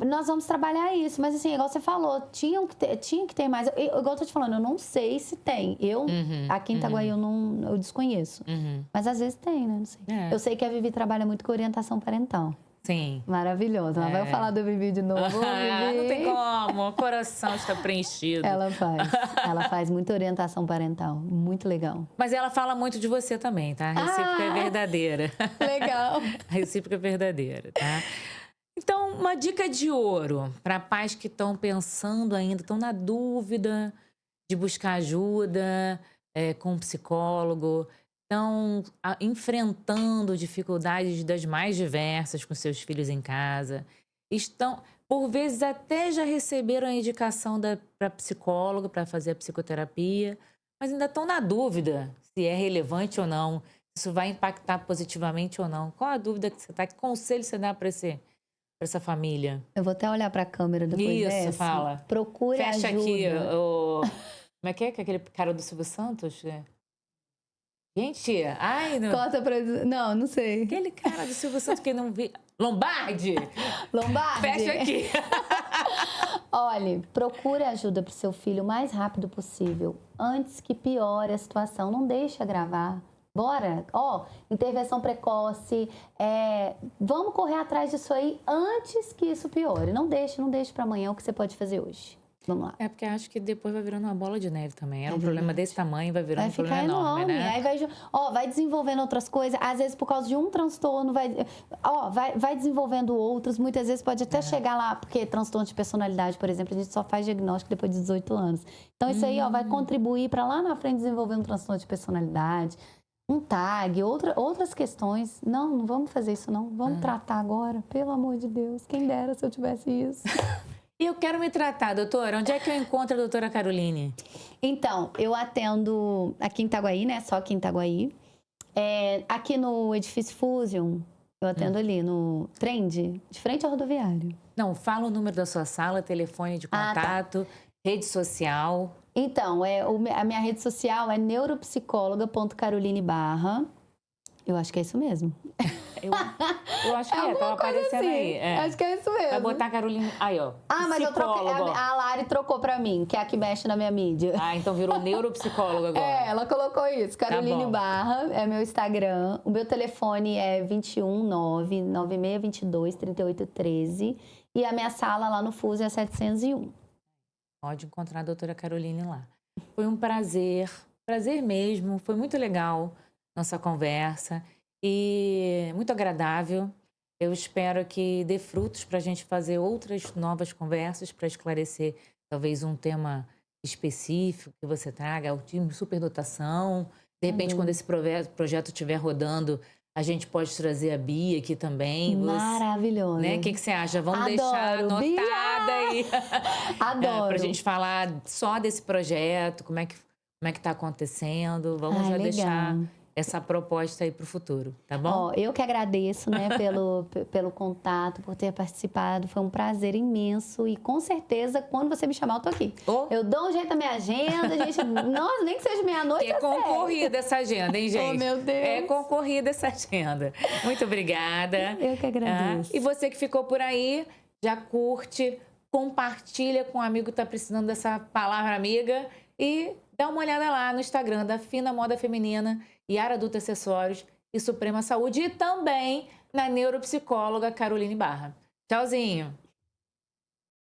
nós vamos trabalhar isso. Mas, assim, igual você falou, tinha que ter mais. Igual eu tô te falando, eu não sei se tem. Aqui em Itaguaí, eu desconheço. Mas, às vezes, tem, né? Não sei. Eu sei que a Vivi trabalha muito com orientação parental. Sim. Maravilhoso. Ela vai falar do Vivi de novo. Vivi. Não tem como. O coração está preenchido. Ela faz muita orientação parental. Muito legal. Mas ela fala muito de você também, tá? A recíproca é verdadeira. Legal. A recíproca é verdadeira, tá? Então, uma dica de ouro para pais que estão pensando ainda, estão na dúvida de buscar ajuda com um psicólogo, estão enfrentando dificuldades das mais diversas com seus filhos em casa, por vezes até já receberam a indicação para psicóloga, para fazer a psicoterapia, mas ainda estão na dúvida se é relevante ou não, se isso vai impactar positivamente ou não. Qual a dúvida que você está? Que conselho você dá para essa família? Eu vou até olhar para a câmera depois Isso, dessa. fala. Procure Fecha ajuda. aqui como é que aquele cara do Silvio Santos? Gente, ai, não. Corta pra... Não sei. Aquele cara do Silvio Santos que não vi. Lombardi! Lombardi. Fecha aqui. Olhe, procure ajuda para o seu filho o mais rápido possível, antes que piore a situação. Não deixa gravar. Bora, intervenção precoce, vamos correr atrás disso aí antes que isso piore. Não deixe para amanhã o que você pode fazer hoje. Vamos lá. É porque acho que depois vai virando uma bola de neve também. Era um problema desse tamanho, vai virando um problema enorme, né? Aí vai desenvolvendo outras coisas. Às vezes, por causa de um transtorno, vai desenvolvendo outros. Muitas vezes pode até chegar lá, porque transtorno de personalidade, por exemplo, a gente só faz diagnóstico depois de 18 anos. Então, isso aí vai contribuir para lá na frente desenvolver um transtorno de personalidade, um TAG, outras questões. Não vamos fazer isso, não. Vamos tratar agora, pelo amor de Deus. Quem dera se eu tivesse isso. E eu quero me tratar, doutora. Onde é que eu encontro a doutora Caroline? Então, eu atendo aqui em Itaguaí, né? Só aqui em Itaguaí. Aqui no Edifício Fusion, eu atendo ali no Trend, de frente ao rodoviário. Não, fala o número da sua sala, telefone de contato, rede social. Então, a minha rede social é neuropsicóloga.caroline barra. Eu acho que é isso mesmo. Eu acho que tava aparecendo assim. aí. Acho que é isso mesmo. Vai botar a Caroline. Aí, ó. Mas eu troquei. A Lari trocou pra mim, que é a que mexe na minha mídia. Então virou neuropsicóloga agora. Ela colocou isso. Caroline Barra é meu Instagram. O meu telefone é 21996223813. E a minha sala lá no Fuso é 701. Pode encontrar a doutora Caroline lá. Foi um prazer mesmo. Foi muito legal nossa conversa. E muito agradável. Eu espero que dê frutos para a gente fazer outras novas conversas para esclarecer talvez um tema específico que você traga, o time de superdotação. De repente, quando esse projeto estiver rodando, a gente pode trazer a Bia aqui também. Maravilhoso. Né? O que você acha? Vamos deixar anotada aí. Adoro. Para a gente falar só desse projeto, como é que está acontecendo. Vamos já deixar essa proposta aí para o futuro, tá bom? Eu que agradeço, né, pelo contato, por ter participado. Foi um prazer imenso e com certeza, quando você me chamar, eu tô aqui. Eu dou um jeito na minha agenda, gente. Nossa, nem que seja meia-noite. É concorrida essa agenda, hein, gente? Meu Deus. É concorrida essa agenda. Muito obrigada. Eu que agradeço. E você que ficou por aí, já curte, compartilha com um amigo que tá precisando dessa palavra amiga e dá uma olhada lá no Instagram da Fina Moda Feminina, Yara Adulta Acessórios e Suprema Saúde e também na neuropsicóloga Caroline Barra. Tchauzinho!